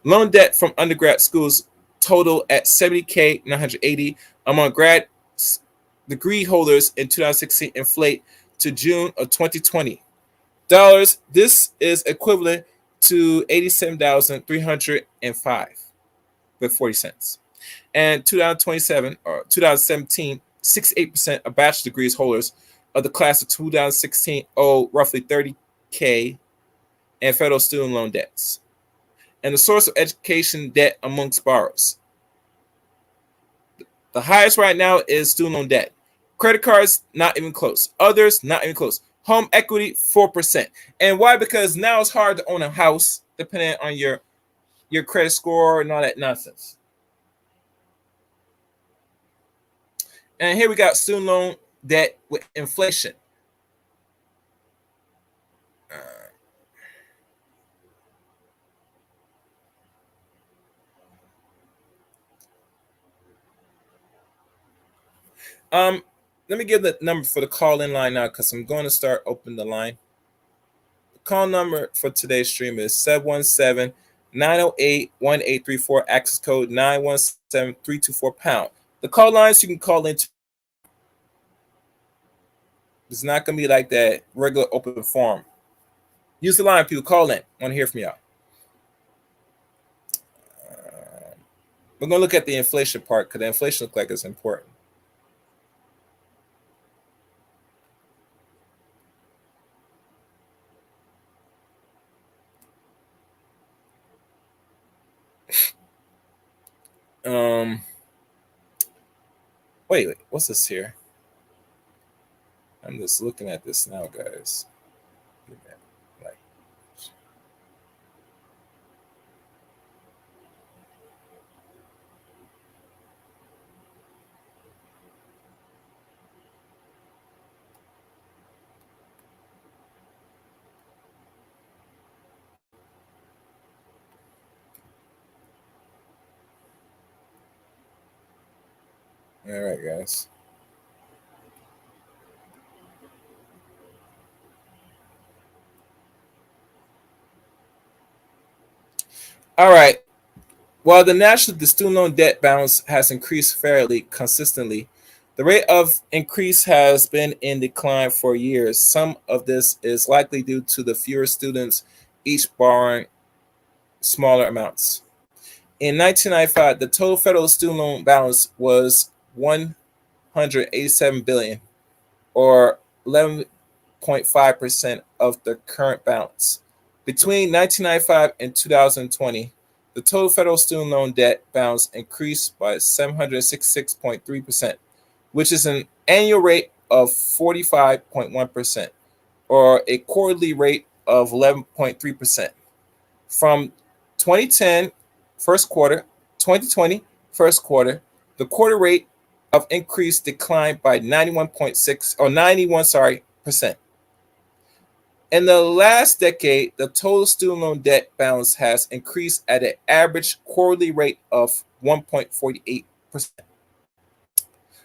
Loan debt from undergrad schools total at $70,980 among grad degree holders in 2016, inflate to June of 2020 dollars. This is equivalent to $87,305.40. And 2017, 68% of bachelor degrees holders of the class of 2016 owe roughly $30,000 in federal student loan debts. And the source of education debt amongst borrowers. The highest right now is student loan debt. Credit cards, not even close. Others, not even close. Home equity, 4%. And why? Because now it's hard to own a house, depending on your credit score and all that nonsense. And here we got student loan debt with inflation. Let me give the number for the call-in line now, because I'm going to start opening the line. The call number for today's stream is 717-908-1834, access code 917-324#. The call lines you can call into. It's not going to be like that regular open forum. Use the line, people. Call in. I want to hear from y'all. We're going to look at the inflation part, because the inflation looks like it's important. Wait, what's this here? I'm just looking at this now, guys. All right, guys. All right. While the student loan debt balance has increased fairly consistently, the rate of increase has been in decline for years. Some of this is likely due to the fewer students, each borrowing smaller amounts. In 1995, the total federal student loan balance was $187 billion, or 11.5% of the current balance. Between 1995 and 2020, the total federal student loan debt balance increased by 766.3%, which is an annual rate of 45.1%, or a quarterly rate of 11.3%. From 2010 first quarter, 2020 first quarter, the quarter rate of increase declined by 91%. In the last decade, the total student loan debt balance has increased at an average quarterly rate of 1.48%.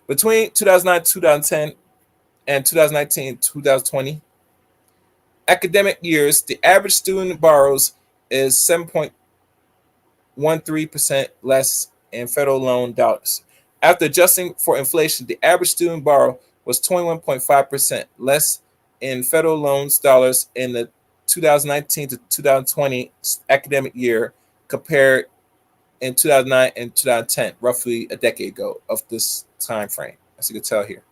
Between 2009, 2010, and 2019, 2020 academic years, the average student borrows is 7.13% less in federal loan dollars. After adjusting for inflation, the average student borrow was 21.5% less in federal loans dollars in the 2019 to 2020 academic year compared in 2009 and 2010, roughly a decade ago of this time frame, as you can tell here.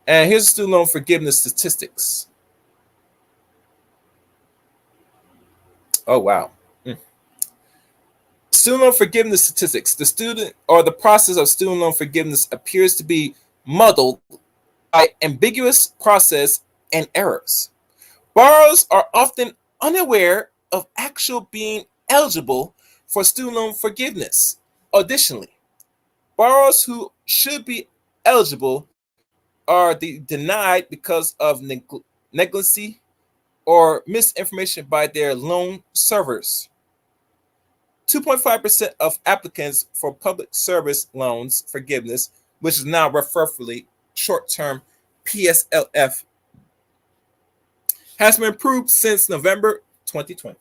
And here's the student loan forgiveness statistics. Oh, wow. Student loan forgiveness statistics. The student or the process of student loan forgiveness appears to be muddled by ambiguous process and errors. Borrowers are often unaware of actual being eligible for student loan forgiveness. Additionally, borrowers who should be eligible are denied because of negligence or misinformation by their loan servers. 2.5% of applicants for public service loans forgiveness, which is now referably short-term PSLF, has been approved since November 2020.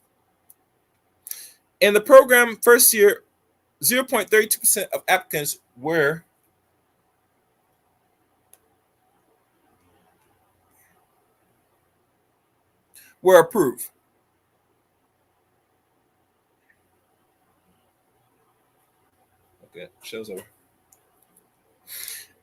In the program first year, 0.32% of applicants were approved. Okay, show's over.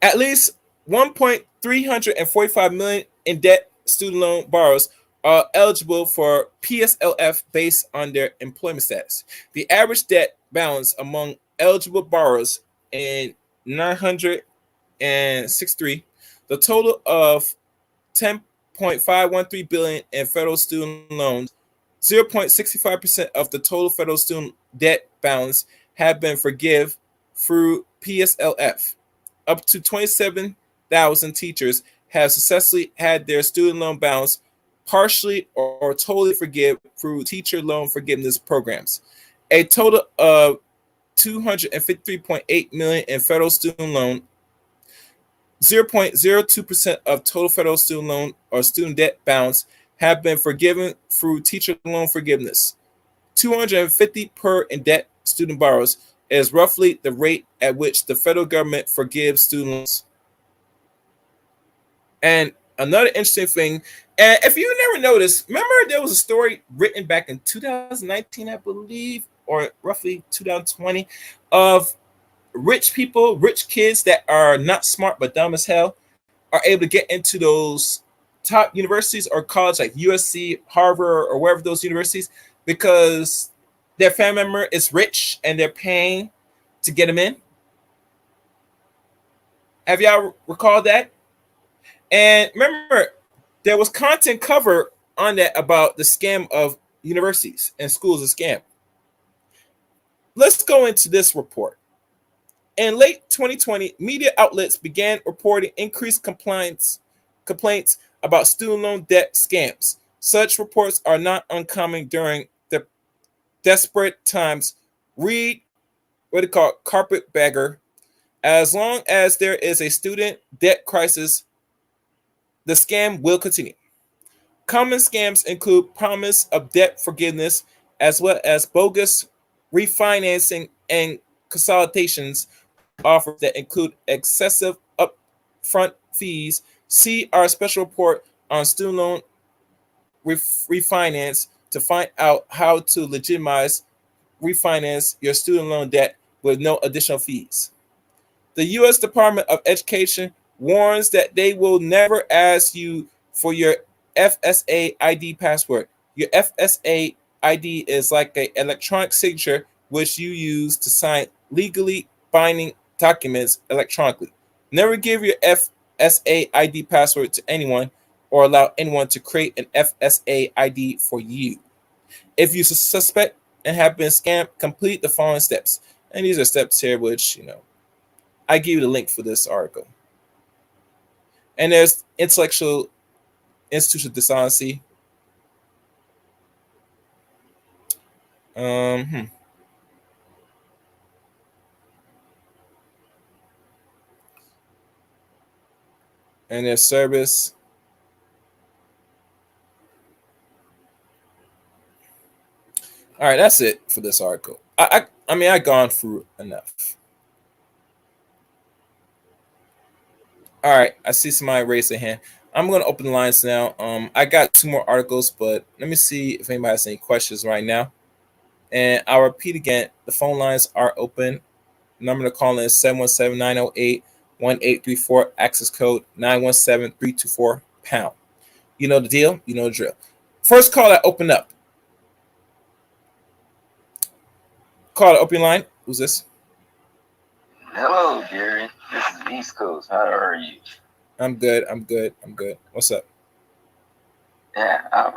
At least 1.345 million in debt student loan borrowers are eligible for PSLF based on their employment status. The average debt balance among eligible borrowers in 963, the total of 10.513 billion in federal student loans, 0.65% of the total federal student debt balance have been forgiven through PSLF. Up to 27,000 teachers have successfully had their student loan balance partially or totally forgiven through teacher loan forgiveness programs. A total of 253.8 million in federal student loan, 0.02% of total federal student loan or student debt balance have been forgiven through teacher loan forgiveness. 250 per in debt student borrowers is roughly the rate at which the federal government forgives student loans. And another interesting thing, and if you never noticed, remember there was a story written back in 2019, I believe, or roughly 2020, of rich people, rich kids that are not smart but dumb as hell, are able to get into those top universities or college like USC, Harvard, or wherever those universities, because their family member is rich and they're paying to get them in. Have y'all recalled that? And remember, there was content covered on that about the scam of universities and schools, a scam. Let's go into this report. In late 2020, media outlets began reporting increased complaints about student loan debt scams. Such reports are not uncommon during the desperate times. Read what they call carpetbagger. As long as there is a student debt crisis, the scam will continue. Common scams include promise of debt forgiveness, as well as bogus refinancing and consolidations offers that include excessive upfront fees. See our special report on student loan refinance to find out how to legitimize refinance your student loan debt with no additional fees. The U.S. Department of Education warns that they will never ask you for your FSA ID password. Your FSA ID is like an electronic signature which you use to sign legally binding documents electronically. Never give your FSA ID password to anyone or allow anyone to create an FSA ID for you. If you suspect and have been scammed, complete the following steps. And these are steps here which, I give you the link for this article. And there's intellectual institutional dishonesty. And there's service. All right, that's it for this article. I mean, I've gone through enough. All right, I see somebody raise their hand. I'm going to open the lines now. I got two more articles, but let me see if anybody has any questions right now. And I'll repeat again: the phone lines are open. Number to call in is 717-908-1834. Access code 917-324#. You know the deal. You know the drill. First call that opened up. Call the open line. Who's this? Hello, Gary. This is East Coast. How are you? I'm good. What's up? Yeah,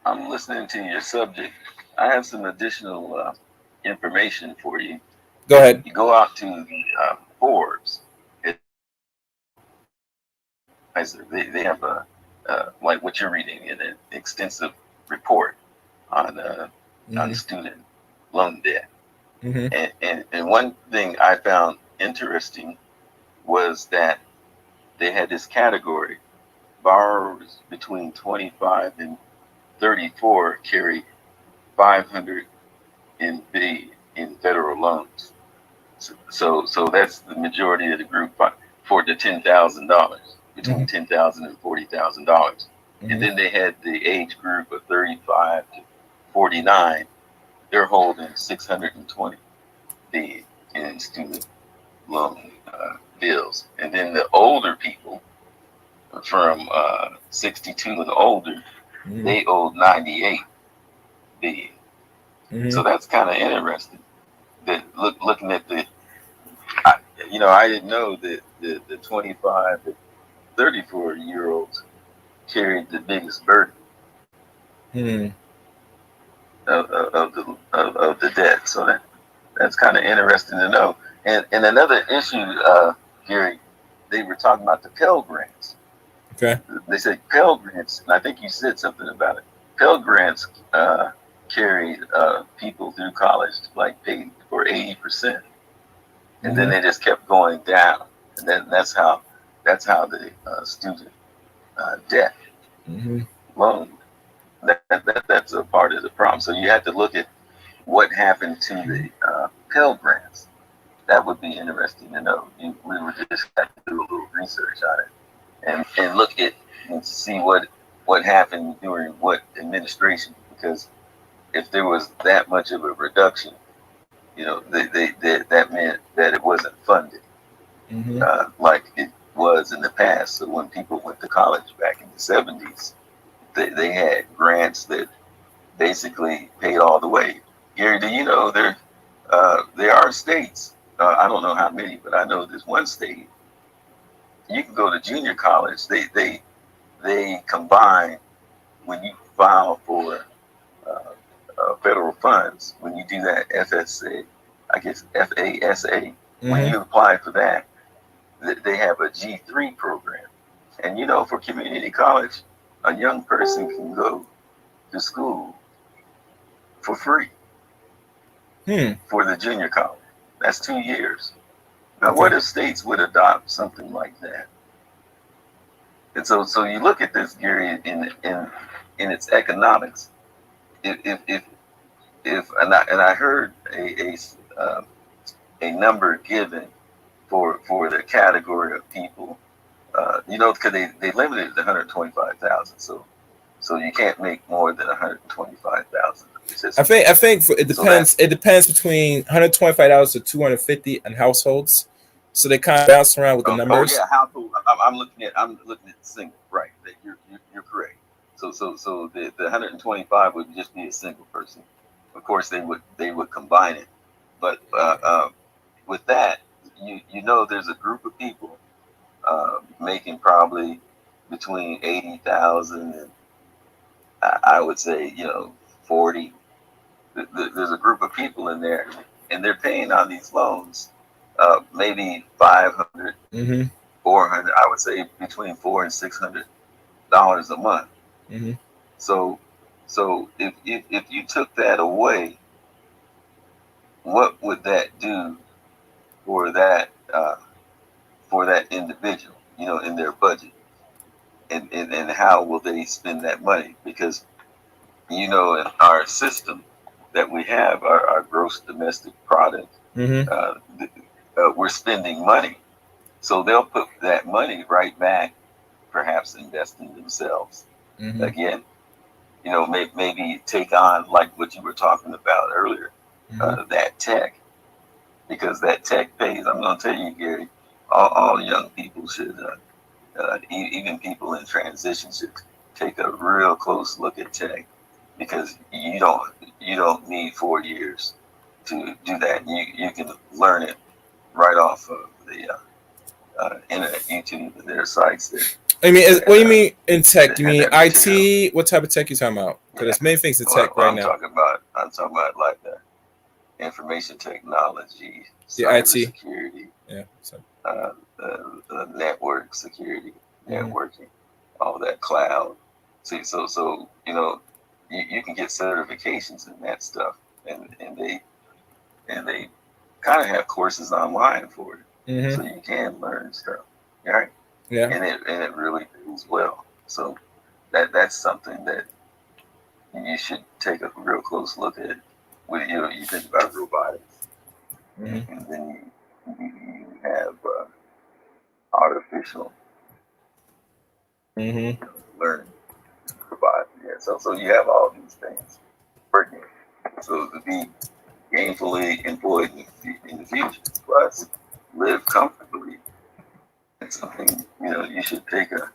I'm listening to your subject. I have some additional information for you. Go ahead. You go out to the Forbes. They have a like what you're reading, an extensive report on on student loan debt. Mm-hmm. And one thing I found interesting was that they had this category: borrowers between 25 and 34 carry 500 in federal loans. So that's the majority of the group for the $10,000, between $10,000 and $40,000. And then they had the age group of 35 to 49. They're holding 620 billion in student loan bills. And then the older people from 62 and older, they owed 98 billion. So that's kind of interesting. That looking at I didn't know that the 25 to 34-year-olds carried the biggest burden of the debt. So that's kind of interesting to know. And another issue, Gary, they were talking about the Pell Grants. Okay. They said Pell Grants, and I think you said something about it. Pell Grants carried people through college, like paid for 80%, and then they just kept going down, and then that's how the student debt loan that's a part of the problem. So you have to look at what happened to the Pell Grants. That would be interesting to know. We were just have to do a little research on it and look at and see what happened during what administration, because if there was that much of a reduction, that meant that it wasn't funded like it was in the past. So when people went to college back in the 70s, they had grants that basically paid all the way. Gary, do you know there are states? I don't know how many, but I know there's one state. You can go to junior college. They combine when you file for federal funds. When you do that FSA, I guess FASA. When you apply for that, they have a G3 program. And for community college, a young person can go to school for free for the junior college. That's 2 years. Now, what if states would adopt something like that? And so you look at this, Gary, in its economics. If I heard a number given for the category of people, because they limited it to 125,000. So you can't make more than 125,000. I think it depends. It depends between $125 to $250 in households. So they kind of bounce around with the numbers. Oh yeah, household. I'm looking at the single. Right. You're correct. So the 125 would just be a single person. Of course, they would combine it, but with that, there's a group of people making probably between 80,000 and I would say 40. There's a group of people in there, and they're paying on these loans maybe 500, 400. I would say between $400 and $600 a month. So if you took that away, what would that do for that individual, in their budget, and how will they spend that money? Because in our system, that we have, our gross domestic product, we're spending money. So they'll put that money right back, perhaps invest in themselves. Again, maybe take on like what you were talking about earlier, that tech, because that tech pays. I'm going to tell you, Gary, all young people should, even people in transition should take a real close look at tech, because you don't need 4 years to do that. You can learn it right off of the internet, YouTube, and their sites there. I mean, what do you mean in tech? You mean IT? What type of tech you talking about? Because there's many things in tech right now. I'm talking about like the information technology, IT security, network security, networking, all that cloud. See, so you can get certifications in that stuff, and they kind of have courses online for it, so you can learn stuff, right? Yeah, and it really pays well. So that's something that you should take a real close look at. When you think about robotics, and then you have artificial learning robotics. Yeah, so you have all these things working. So to be gainfully employed in the future, plus live comfortably, it's something you should take a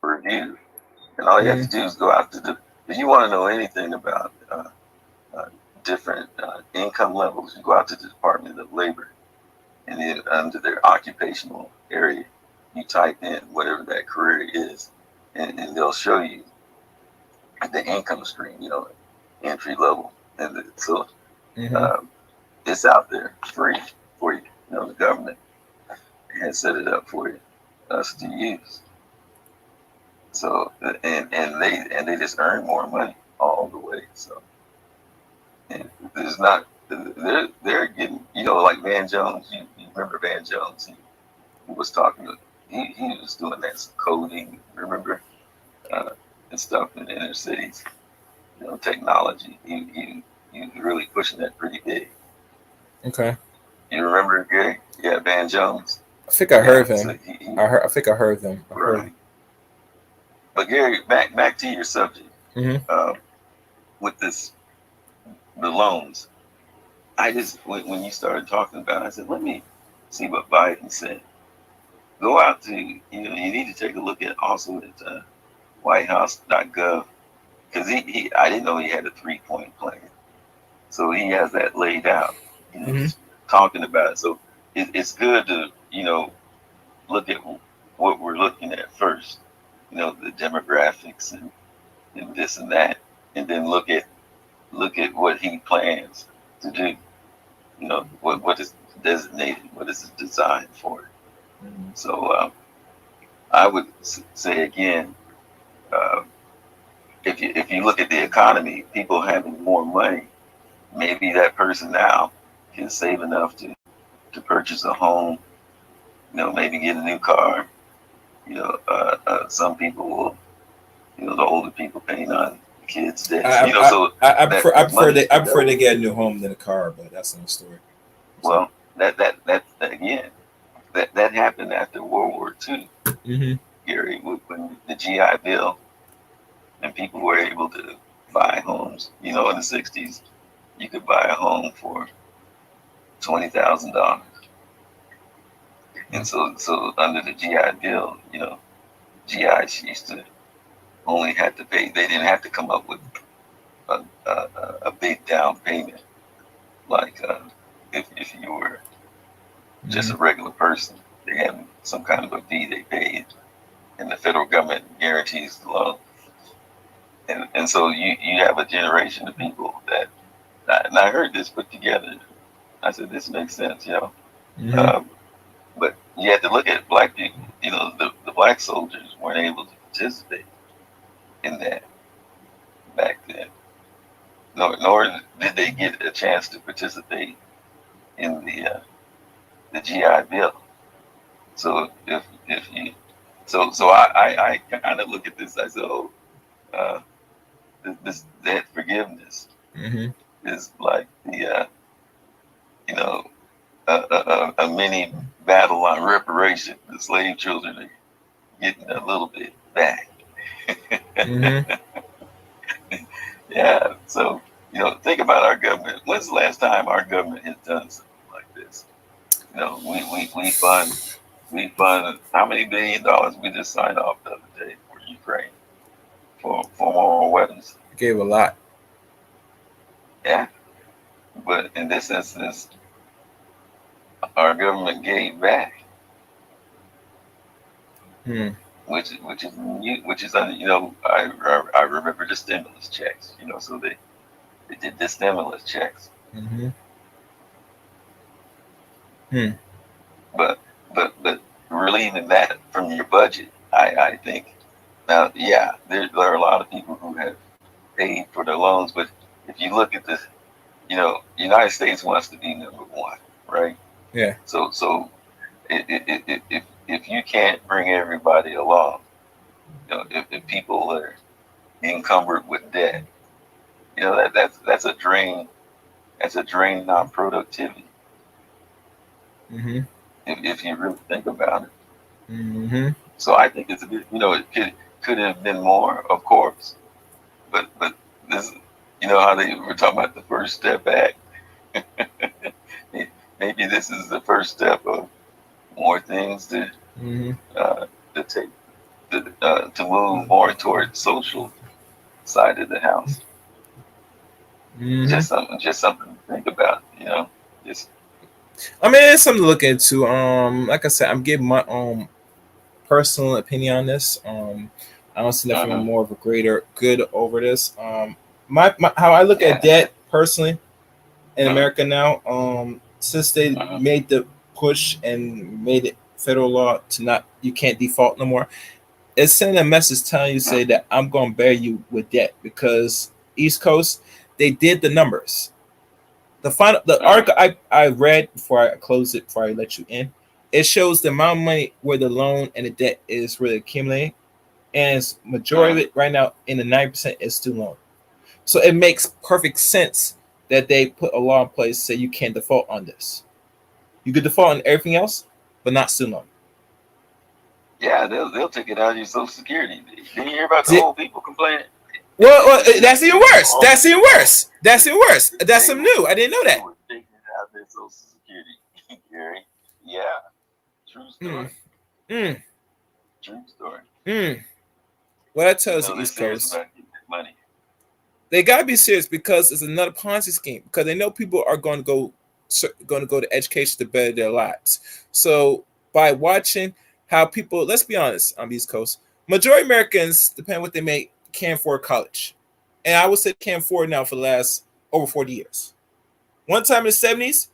review. And all you have to do is go out to if you want to know anything about different income levels, you go out to the Department of Labor, and then under their occupational area, you type in whatever that career is, and they'll show you the income stream, entry level. And so it's out there free for you. The government has set it up for us to use. So and they just earn more money all the way. So and there's not they're getting like Van Jones. You remember Van Jones? He was talking. He was doing that coding. Remember and stuff in the inner cities. Technology. He was really pushing that pretty big. Okay. You remember Gary? Yeah, Van Jones. I think I heard him. I think I heard them. Right. But Gary, back to your subject. With the loans, I just when you started talking about it, I said, let me see what Biden said. Go out to you need to take a look at also at WhiteHouse.gov, because I didn't know he had a 3-point plan, so he has that laid out. Talking about it, so it's good to look at what we're looking at first. The demographics and this and that, and then look at what he plans to do. What is designated, what is it designed for. So I would say again, if you look at the economy, people having more money, maybe that person now can save enough to purchase a home, maybe get a new car. Some people will, the older people paying on the kids' debts. I prefer they get a new home than a car, but that's another story. Well, that again, that happened after World War II, Gary, when the GI Bill, and people were able to buy homes. In the '60s, you could buy a home for $20,000. And so under the GI Bill, GIs used to only had to pay. They didn't have to come up with a big down payment, like if you were just a regular person. They had some kind of a fee they paid, and the federal government guarantees the loan. And so you have a generation of people that, and I heard this put together. I said, this makes sense, but you had to look at black people. The black soldiers weren't able to participate in that back then. Nor did they get a chance to participate in the GI Bill. So I kind of look at this. I said, this debt forgiveness Mm-hmm. is like the a mini battle on reparation. The slave children are getting a little bit back. Mm-hmm. Yeah. So think about our government. When's the last time our government has done something like this? We fund how many $1 billion we just signed off the other day for Ukraine for more weapons. Gave a lot. Yeah. But in this instance, our government gave back, Hmm. which is I remember the stimulus checks. So they did the stimulus checks. Mm-hmm. Hmm. But relieving that from your budget, I think now, yeah, there are a lot of people who have paid for their loans, but if you look at this, United States wants to be number one, right? Yeah. So if you can't bring everybody along, if people are encumbered with debt, that's a drain. That's a drain on productivity. Mm-hmm. If you really think about it. Mm-hmm. So I think it's a bit, it could have been more, of course, but this, how they were talking about the First Step Act. Maybe this is the first step of more things to Mm-hmm. take to move more toward social side of the house. Mm-hmm. Just something to think about. Just I mean, it's something to look into. Like I said, I'm giving my personal opinion on this. I don't see nothing more of a greater good over this. My how I look at debt personally in America now, since they made the push and made it federal law to not, you can't default no more. It's sending a message telling you, say that I'm going to bear you with debt, because East Coast, they did the numbers. The article I read before I close it, before I let you in, it shows the amount of money where the loan and the debt is really accumulating, and it's majority of it right now in the 9% is student loan. So it makes perfect sense that they put a law in place say you can't default on this. You could default on everything else, but not student loan. yeah, they'll take it out of your Social Security. Didn't you hear about the old people complaining? Well, that's even worse. That's even worse. That's even worse. That's something new. I didn't know that. Taking it out of their Social Security, Gary. Yeah, true story. True story. What I tell you, the East Coast, money. They gotta be serious, because it's another Ponzi scheme. Because they know people are going to go to education to better their lives. So by watching how people, let's be honest, on the East Coast, majority Americans, depending on what they make, can't afford college, and I would say can't afford now for the last over 40 years. One time in the 70s,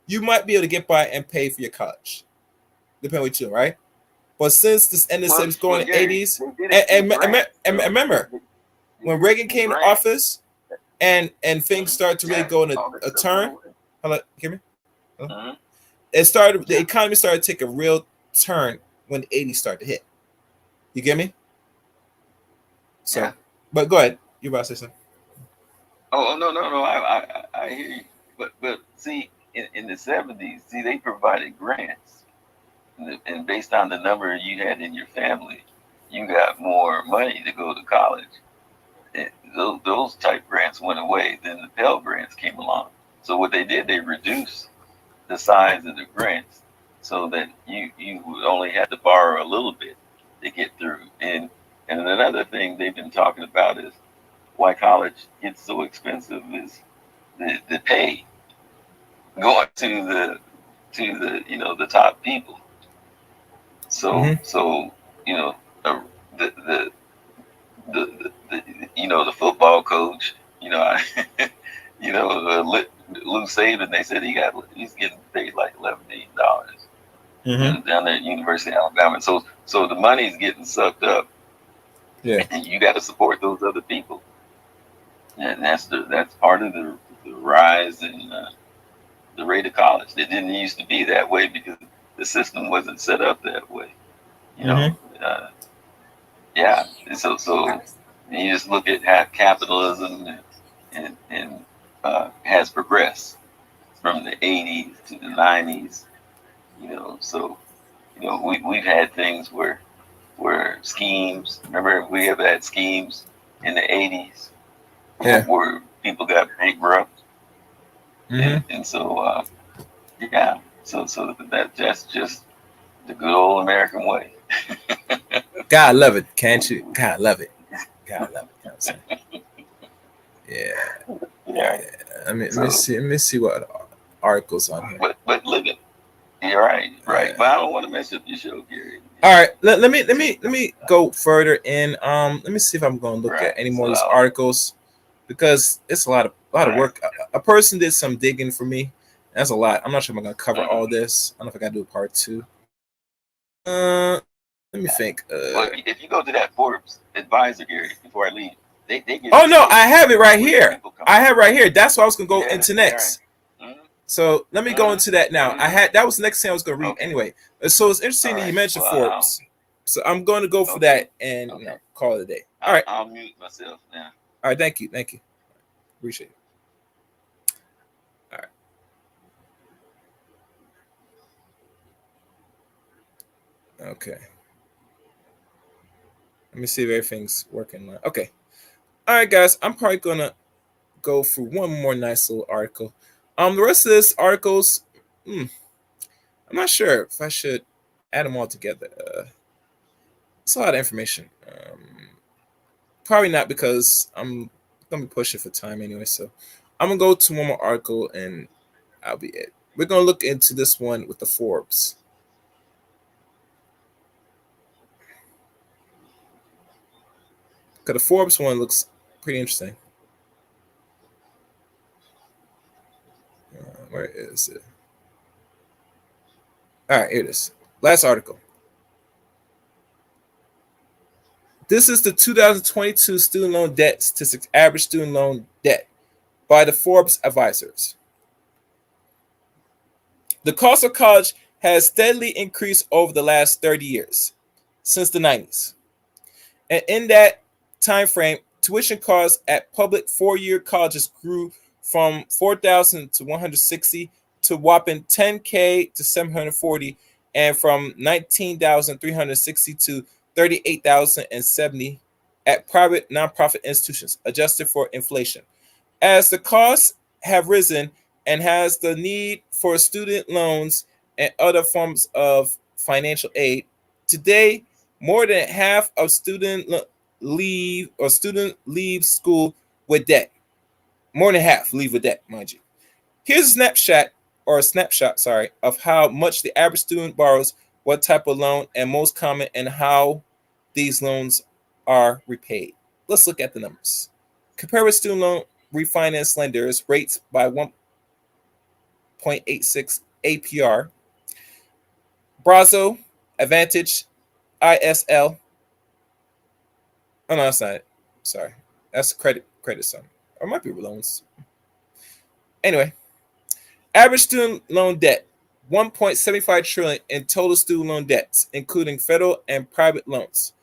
you might be able to get by and pay for your college, depending on what you do, right? But since this end of the 70s, going to the 80s, and remember, when Reagan came to office and things started to really go in a turn, hello, hear me? Hello? The economy started to take a real turn when the 80s started to hit. You get me? So, but go ahead. You about to say something? Oh no! I hear you. But see, in the 70s, they provided grants, and based on the number you had in your family, you got more money to go to college. And those type grants went away. Then the Pell grants came along. So what they did, they reduced the size of the grants so that you would only have to borrow a little bit to get through. And another thing they've been talking about is why college gets so expensive is the pay going to the top people. So the the football coach, Lou Saban, they said he's getting paid like $11 million down there at University of Alabama. So the money's getting sucked up. Yeah, and you got to support those other people, and that's part of the rise in the rate of college. It didn't used to be that way because the system wasn't set up that way. Yeah. So And you just look at how capitalism has progressed from the 80s to the 90s. So we've had things where schemes. Remember, we have had schemes in the 80s where people got bankrupt, and so yeah, so that's just the good old American way. God love it, can't you? God love it. God love it. You know what I'm saying? Yeah. Let me see what articles on here. But look at. You're right. But I don't want to mess up your show, Gary. All right, let me go further in. Let me see if I'm going to look at any more of these articles, because it's a lot of work. A person did some digging for me. That's a lot. I'm not sure if I'm going to cover all this. I don't know if I got to do a part 2. Let me think. Well, if you go to that Forbes advisor, Gary, before I leave, they give oh no, I have it right here. I have it right here. That's what I was going to go into next. Right. So let me go into that now. That was the next thing I was going to read anyway. So it's interesting that you mentioned Forbes. So I'm going to go for that and call it a day. All right. I'll mute myself now. All right. Thank you. Appreciate it. All right. Okay. Let me see if everything's working. Okay. All right, guys. I'm probably going to go for one more nice little article. The rest of this articles, I'm not sure if I should add them all together. It's a lot of information. Probably not, because I'm gonna be pushing for time anyway. So I'm gonna go to one more article and I'll be it. We're gonna look into this one with the Forbes. Because the Forbes one looks pretty interesting. Where is it? All right, here it is. Last article. This is the 2022 student loan debt statistics, average student loan debt, by the Forbes advisors. The cost of college has steadily increased over the last 30 years, since the 90s. And in that time frame, tuition costs at public 4-year colleges grew from $4,000 to $160 to whopping $10,000 to $740, and from $19,360 to $38,070 at private nonprofit institutions, adjusted for inflation. As the costs have risen and has the need for student loans and other forms of financial aid, today more than half of students leave school with debt. More than half leave with debt, mind you. Here's a snapshot of how much the average student borrows, what type of loan, and most common, and how these loans are repaid. Let's look at the numbers. Compare with student loan refinance lenders rates by 1.86 APR. Brazos, Advantage, ISL. Oh no, that's not it. Sorry, that's credit sum. Or it might be loans. Anyway, average student loan debt, 1.75 trillion in total student loan debts, including federal and private loans.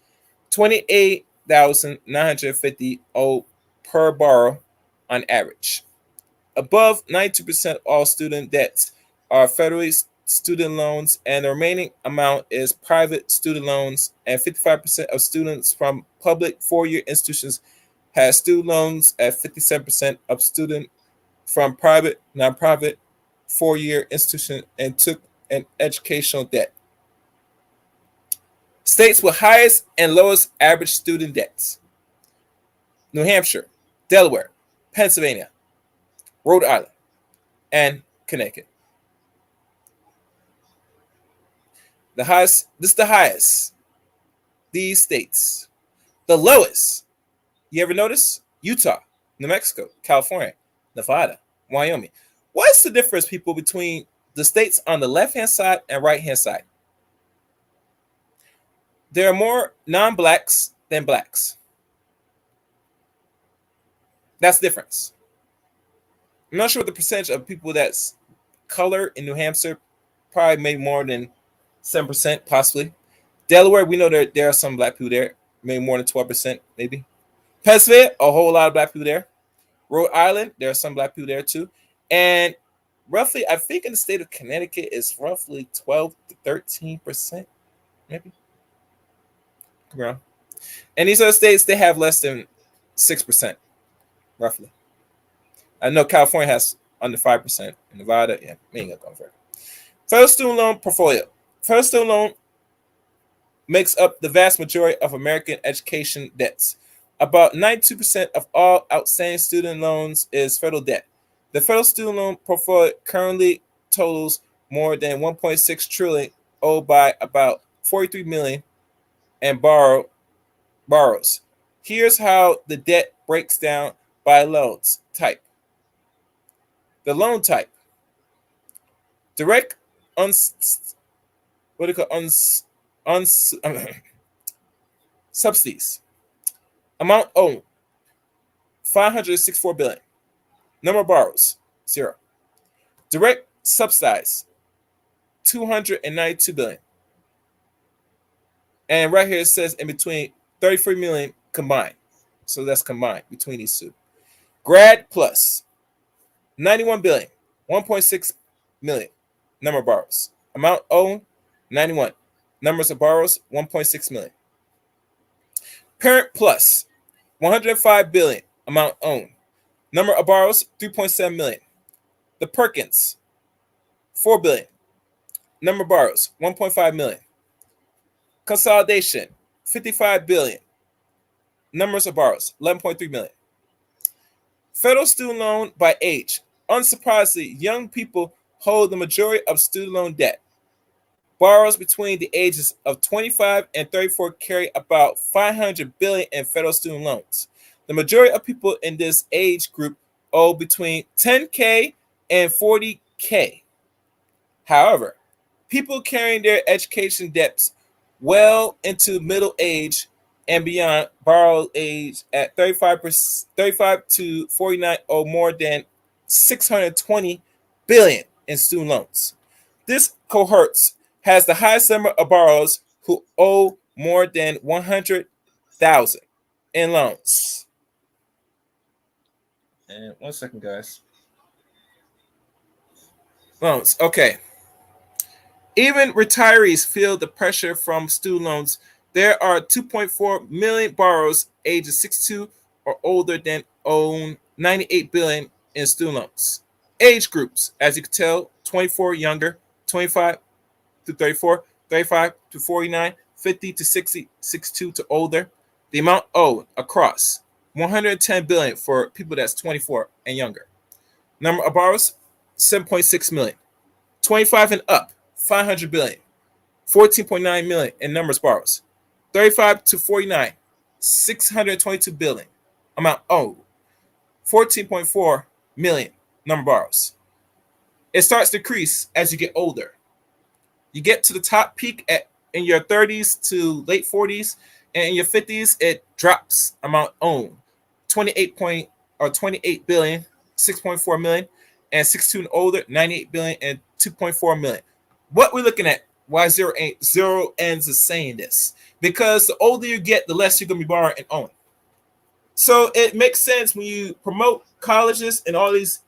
28,950 owed per borrower on average. Above 92% of all student debts are federal student loans, and the remaining amount is private student loans, and 55% of students from public 4-year institutions has student loans, at 57% of students from private, nonprofit 4-year institution and took an educational debt. States with highest and lowest average student debts: New Hampshire, Delaware, Pennsylvania, Rhode Island, and Connecticut. This is the highest. These states. The lowest. You ever notice? Utah, New Mexico, California, Nevada, Wyoming. What's the difference, people, between the states on the left-hand side and right-hand side? There are more non-blacks than blacks. That's the difference. I'm not sure what the percentage of people that's color in New Hampshire, probably maybe more than 7%, possibly. Delaware, we know there are some black people there, maybe more than 12%, maybe. Pennsylvania, a whole lot of black people there. Rhode Island, there are some black people there too. And roughly, I think in the state of Connecticut, it's roughly 12 to 13%, maybe. Around. And these other states, they have less than 6%, roughly. I know California has under 5%. Nevada, yeah, we ain't gonna go further. Federal student loan portfolio. Federal student loan makes up the vast majority of American education debts. About 92% of all outstanding student loans is federal debt. The federal student loan portfolio currently totals more than 1.6 trillion, owed by about 43 million, and borrows. Here's how the debt breaks down by loans type. The loan type: direct subsidies. Amount owed: 564 billion. Number of borrowers: 0. Direct subsidized: 292 billion. And right here it says in between 33 million combined. So that's combined between these two. Grad plus: 91 billion, 1.6 million. Number of borrowers. Amount owed: 91. Numbers of borrowers: 1.6 million. Parent plus: 105 billion. Amount owed. Number of borrowers: 3.7 million. The Perkins: 4 billion. Number of borrowers: 1.5 million. Consolidation: 55 billion. Numbers of borrowers: 11.3 million. Federal student loan by age. Unsurprisingly, young people hold the majority of student loan debt. Borrowers between the ages of 25 and 34 carry about 500 billion in federal student loans. The majority of people in this age group owe between 10K and 40K. However, people carrying their education debts well into middle age and beyond borrow age at 35 to 49 owe more than 620 billion in student loans. This cohort has the highest number of borrowers who owe more than 100,000 in loans. And 1 second, guys. Loans. Okay. Even retirees feel the pressure from student loans. There are 2.4 million borrowers ages 62 or older that own 98 billion in student loans. Age groups, as you can tell: 24 younger, 25 to 34, 35 to 49, 50 to 60, 62 to older. The amount owed across: 110 billion for people that's 24 and younger. Number of borrowers: 7.6 million. 25 and up: 500 billion. 14.9 million in numbers borrowers. 35 to 49, 622 billion. Amount owed: 14.4 million number borrowers. It starts to decrease as you get older. You get to the top peak in your 30s to late 40s, and in your 50s it drops. Amount owed: 28 billion, 6.4 million, and 62 and older, 98 billion and 2.4 million. What we're looking at, why zero ends is saying this, because the older you get, the less you're going to be borrowing and owing. So it makes sense when you promote colleges and all these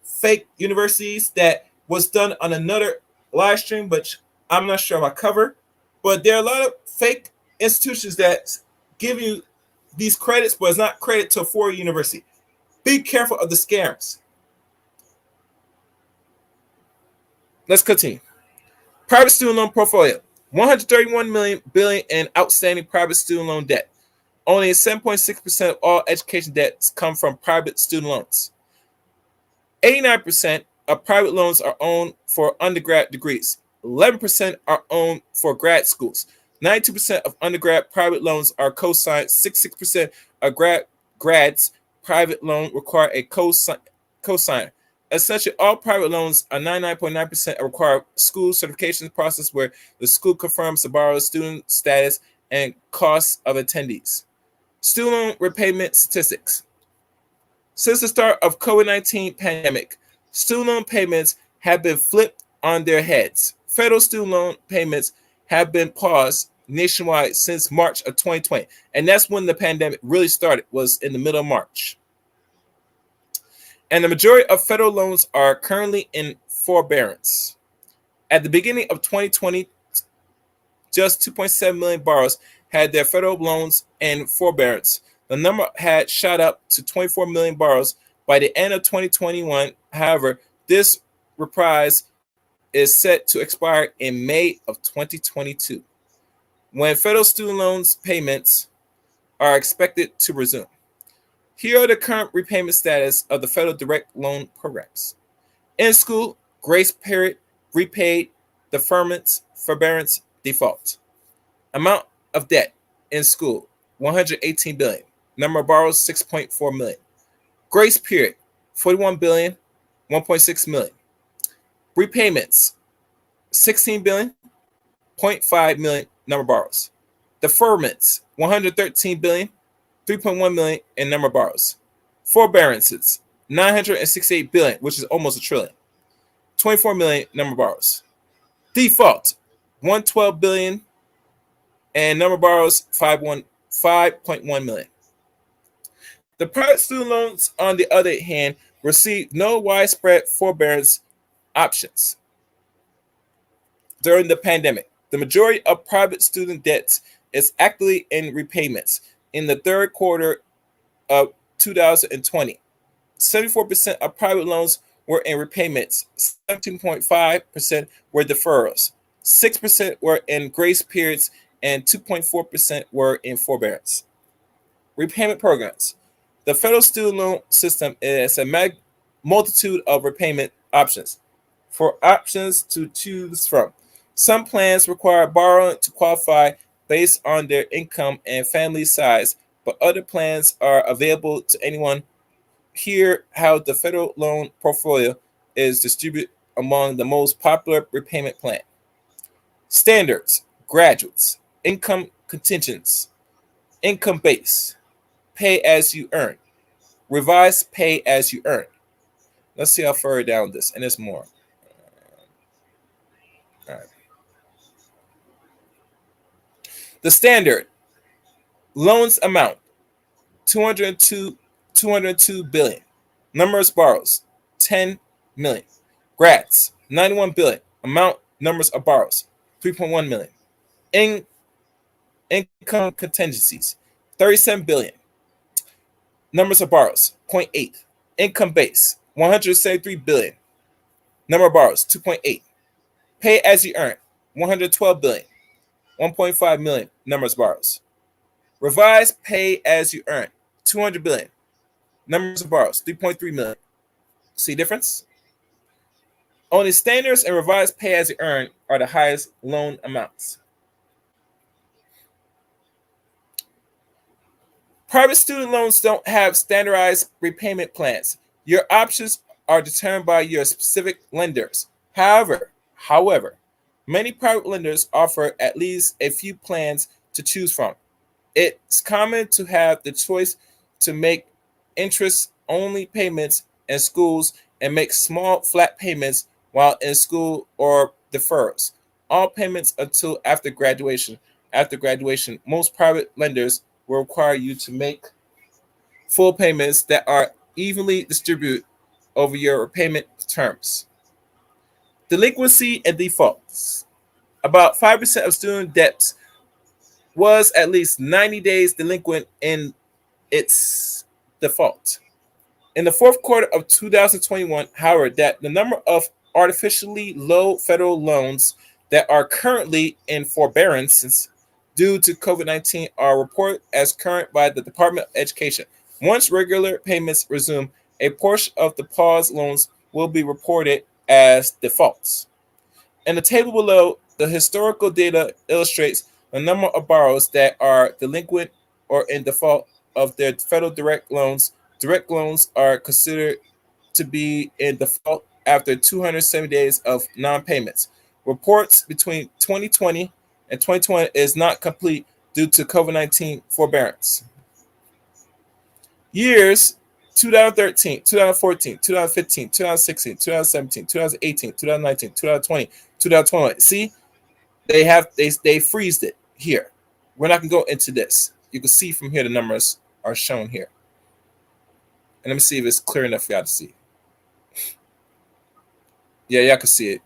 fake universities that was done on another live stream, which I'm not sure if I cover, but there are a lot of fake institutions that give you these credits, but it's not credit to a four-year university. Be careful of the scams. Let's continue. Private student loan portfolio: 131 billion in outstanding private student loan debt. Only 7.6% of all education debts come from private student loans. 89% of private loans are owned for undergrad degrees. 11% are owned for grad schools. 92% of undergrad private loans are co-signed. 66% of grads private loan require a co-signer. Essentially, all private loans are 99.9% require school certification process where the school confirms the borrower's student status and costs of attendees. Student loan repayment statistics. Since the start of COVID-19 pandemic, student loan payments have been flipped on their heads. Federal student loan payments have been paused. nationwide since March of 2020. And that's when the pandemic really started, was in the middle of March. And the majority of federal loans are currently in forbearance. At the beginning of 2020, just 2.7 million borrowers had their federal loans in forbearance. The number had shot up to 24 million borrowers by the end of 2021. However, this reprise is set to expire in May of 2022, when federal student loans payments are expected to resume. Here are the current repayment status of the federal direct loan programs. In school, grace period, repaid, deferments, forbearance, default. Amount of debt in school, 118 billion. Number of borrowers, 6.4 million. Grace period, 41 billion, 1.6 million. Repayments, 16 billion, 0.5 million number of borrowers. Deferments, 113 billion, 3.1 million in number of borrowers. Forbearances, 968 billion, which is almost a trillion. 24 million number of borrowers. Default, 112 billion, and number of borrowers, 5.1 million. The private student loans, on the other hand, received no widespread forbearance options during the pandemic. The majority of private student debts is actively in repayments. In the third quarter of 2020, 74% of private loans were in repayments, 17.5% were deferrals, 6% were in grace periods, and 2.4% were in forbearance. Repayment programs. The federal student loan system is a multitude of repayment options for options to choose from. Some plans require borrowing to qualify based on their income and family size, but other plans are available to anyone. Here, how the federal loan portfolio is distributed among the most popular repayment plan. Standards, graduates, income contingents, income base, pay as you earn, revised pay as you earn. Let's see how further down this, and there's more. All right. The standard loans amount, 202 billion. Numbers borrows, 10 million. Grads, 91 billion. Amount numbers of borrows, 3.1 million. Income contingencies, 37 billion. Numbers of borrows, 0.8. Income base, 173 billion. Number of borrows, 2.8. Pay as you earn, 112 billion. 1.5 million numbers of borrows. Revised pay as you earn, 200 billion. Numbers of borrows, 3.3 million. See difference? Only standards and revised pay as you earn are the highest loan amounts. Private student loans don't have standardized repayment plans. Your options are determined by your specific lenders. However, many private lenders offer at least a few plans to choose from. It's common to have the choice to make interest-only payments in schools and make small flat payments while in school, or deferrals. All payments until after graduation. After graduation, most private lenders will require you to make full payments that are evenly distributed over your repayment terms. Delinquency and defaults. About 5% of student debts was at least 90 days delinquent in its default. In the fourth quarter of 2021, however, that the number of artificially low federal loans that are currently in forbearance due to COVID-19 are reported as current by the Department of Education. Once regular payments resume, a portion of the paused loans will be reported as defaults. In the table below, the historical data illustrates the number of borrowers that are delinquent or in default of their federal direct loans. Direct loans are considered to be in default after 270 days of non-payments. Reports between 2020 and 2020 is not complete due to COVID-19 forbearance. Years 2013, 2014, 2015, 2016, 2017, 2018, 2019, 2020, 2021. See, they freezed it here. We're not going to go into this. You can see from here the numbers are shown here. And let me see if it's clear enough for y'all to see. Yeah, y'all can see it.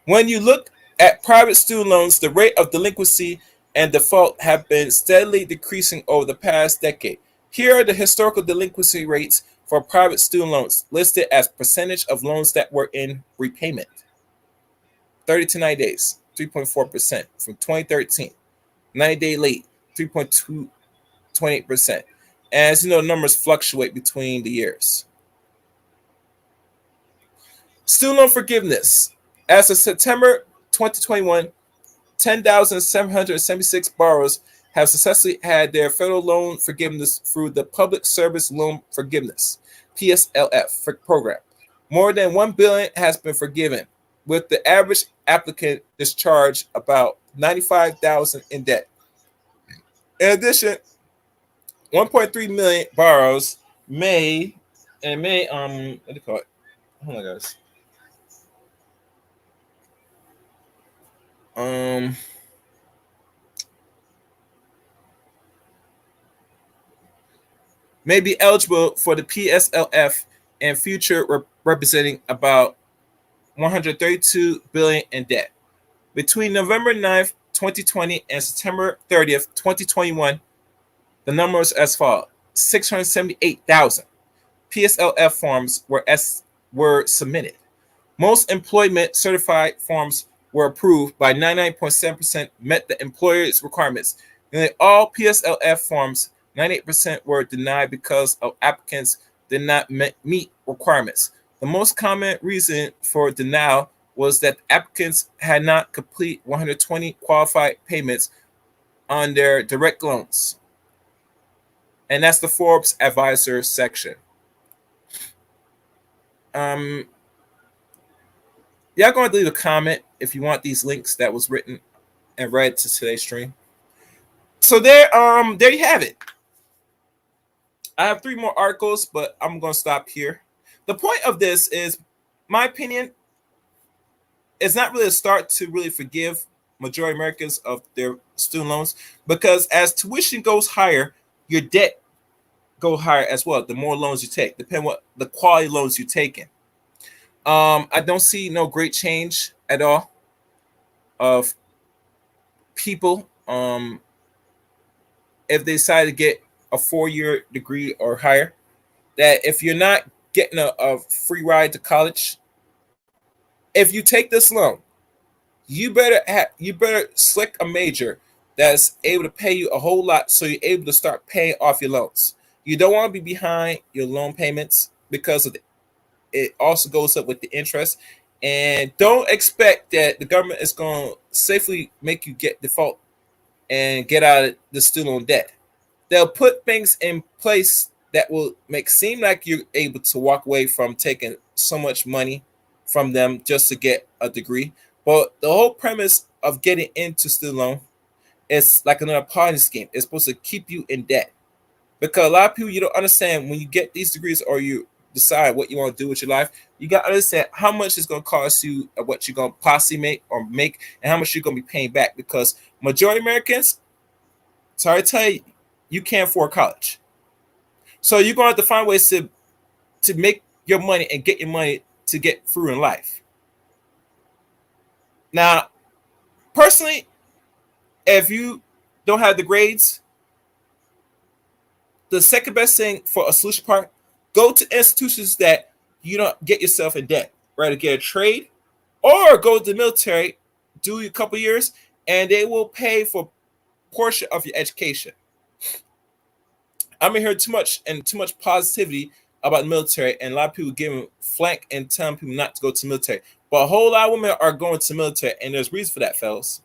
When you look at private student loans, the rate of delinquency and default have been steadily decreasing over the past decade. Here are the historical delinquency rates for private student loans listed as percentage of loans that were in repayment. 30 to 90 days, 3.4% from 2013. 90-day late, 3.28%. As you know, numbers fluctuate between the years. Student loan forgiveness. As of September 2021, 10,776 borrowers have successfully had their federal loan forgiveness through the Public Service Loan Forgiveness (PSLF) program. More than $1 billion has been forgiven, with the average applicant discharged about $95,000 in debt. In addition, 1.3 million borrowers what do you call it? Hold on, guys. May be eligible for the PSLF and future representing about $132 billion in debt. Between November 9th, 2020 and September 30th, 2021, the numbers as follows: 678,000 PSLF forms were submitted. Most employment certified forms were approved by 99.7%, met the employer's requirements. Nearly all PSLF forms, 98%, were denied because of applicants did not meet requirements. The most common reason for denial was that applicants had not complete 120 qualified payments on their direct loans. And that's the Forbes Advisor section. Y'all going to leave a comment if you want these links that was written and read to today's stream. So there you have it. I have 3 more articles, but I'm going to stop here. The point of this is, my opinion, it's not really a start to really forgive majority Americans of their student loans, because as tuition goes higher, your debt go higher as well. The more loans you take, depending what the quality loans you're taking. I don't see no great change at all of people if they decide to get a 4-year degree or higher, that if you're not getting a free ride to college, if you take this loan, you better select a major that's able to pay you a whole lot, so you're able to start paying off your loans. You don't want to be behind your loan payments, because of it also goes up with the interest. And don't expect that the government is going to safely make you get default and get out of the student loan debt. They'll put things in place that will make seem like you're able to walk away from taking so much money from them just to get a degree. But the whole premise of getting into student loan is like another Ponzi scheme. It's supposed to keep you in debt. Because a lot of people, you don't understand, when you get these degrees or you decide what you want to do with your life, you got to understand how much it's going to cost you, what you're going to possibly make, and how much you're going to be paying back. Because majority Americans, sorry to tell you, you can't afford college. So you're going to have to find ways to make your money and get your money to get through in life. Now, personally, if you don't have the grades, the second best thing for a solution part, go to institutions that you don't get yourself in debt. Rather get a trade or go to the military, do a couple years, and they will pay for a portion of your education. I'm hearing too much positivity about the military, and a lot of people giving flank and telling people not to go to the military. But a whole lot of women are going to the military, and there's reason for that, fellas.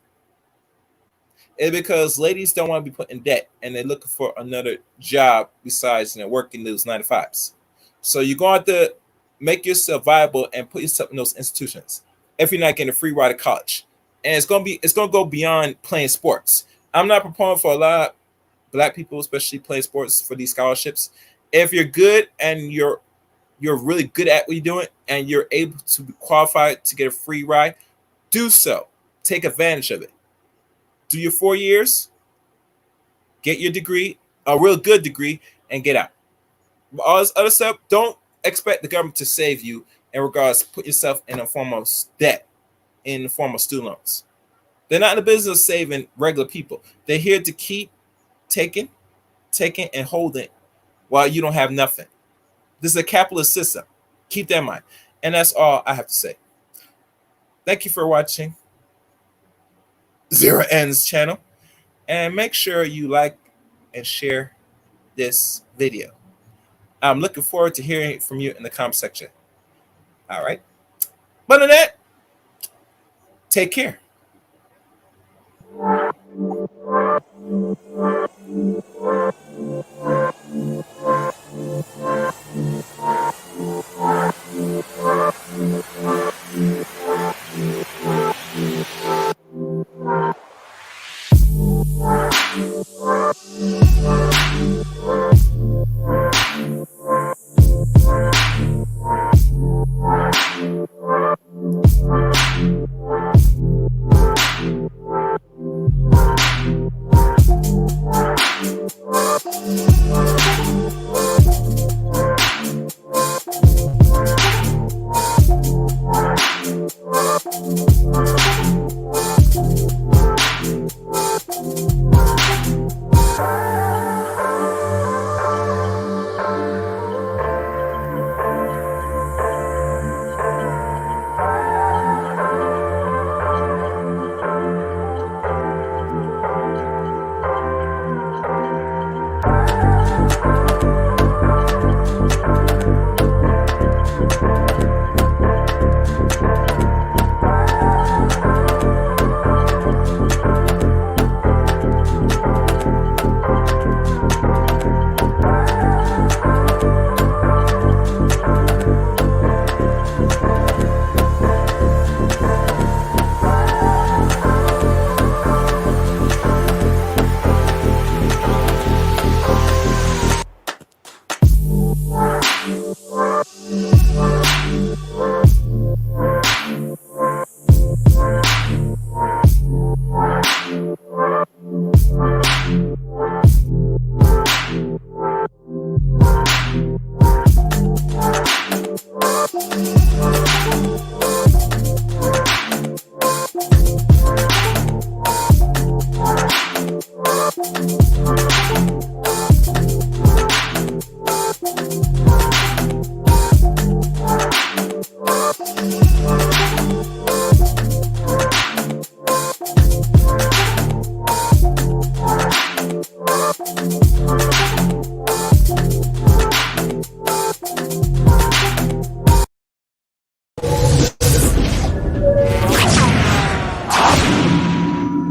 It's because ladies don't want to be put in debt, and they're looking for another job besides working those 9 to 5s. So you're going to make yourself viable and put yourself in those institutions if you're not getting a free ride to college. And it's going to go beyond playing sports. I'm not proponent for a lot of Black people, especially playing sports, for these scholarships. If you're good and you're really good at what you're doing and you're able to be qualified to get a free ride, do so. Take advantage of it. Do your 4 years, get your degree, a real good degree, and get out. All this other stuff, don't expect the government to save you in regards to put yourself in a form of debt, in the form of student loans. They're not in the business of saving regular people. They're here to keep taking, and holding while you don't have nothing. This is a capitalist system. Keep that in mind. And that's all I have to say. Thank you for watching Zero Ends channel. And make sure you like and share this video. I'm looking forward to hearing from you in the comment section. All right. But other than that, take care.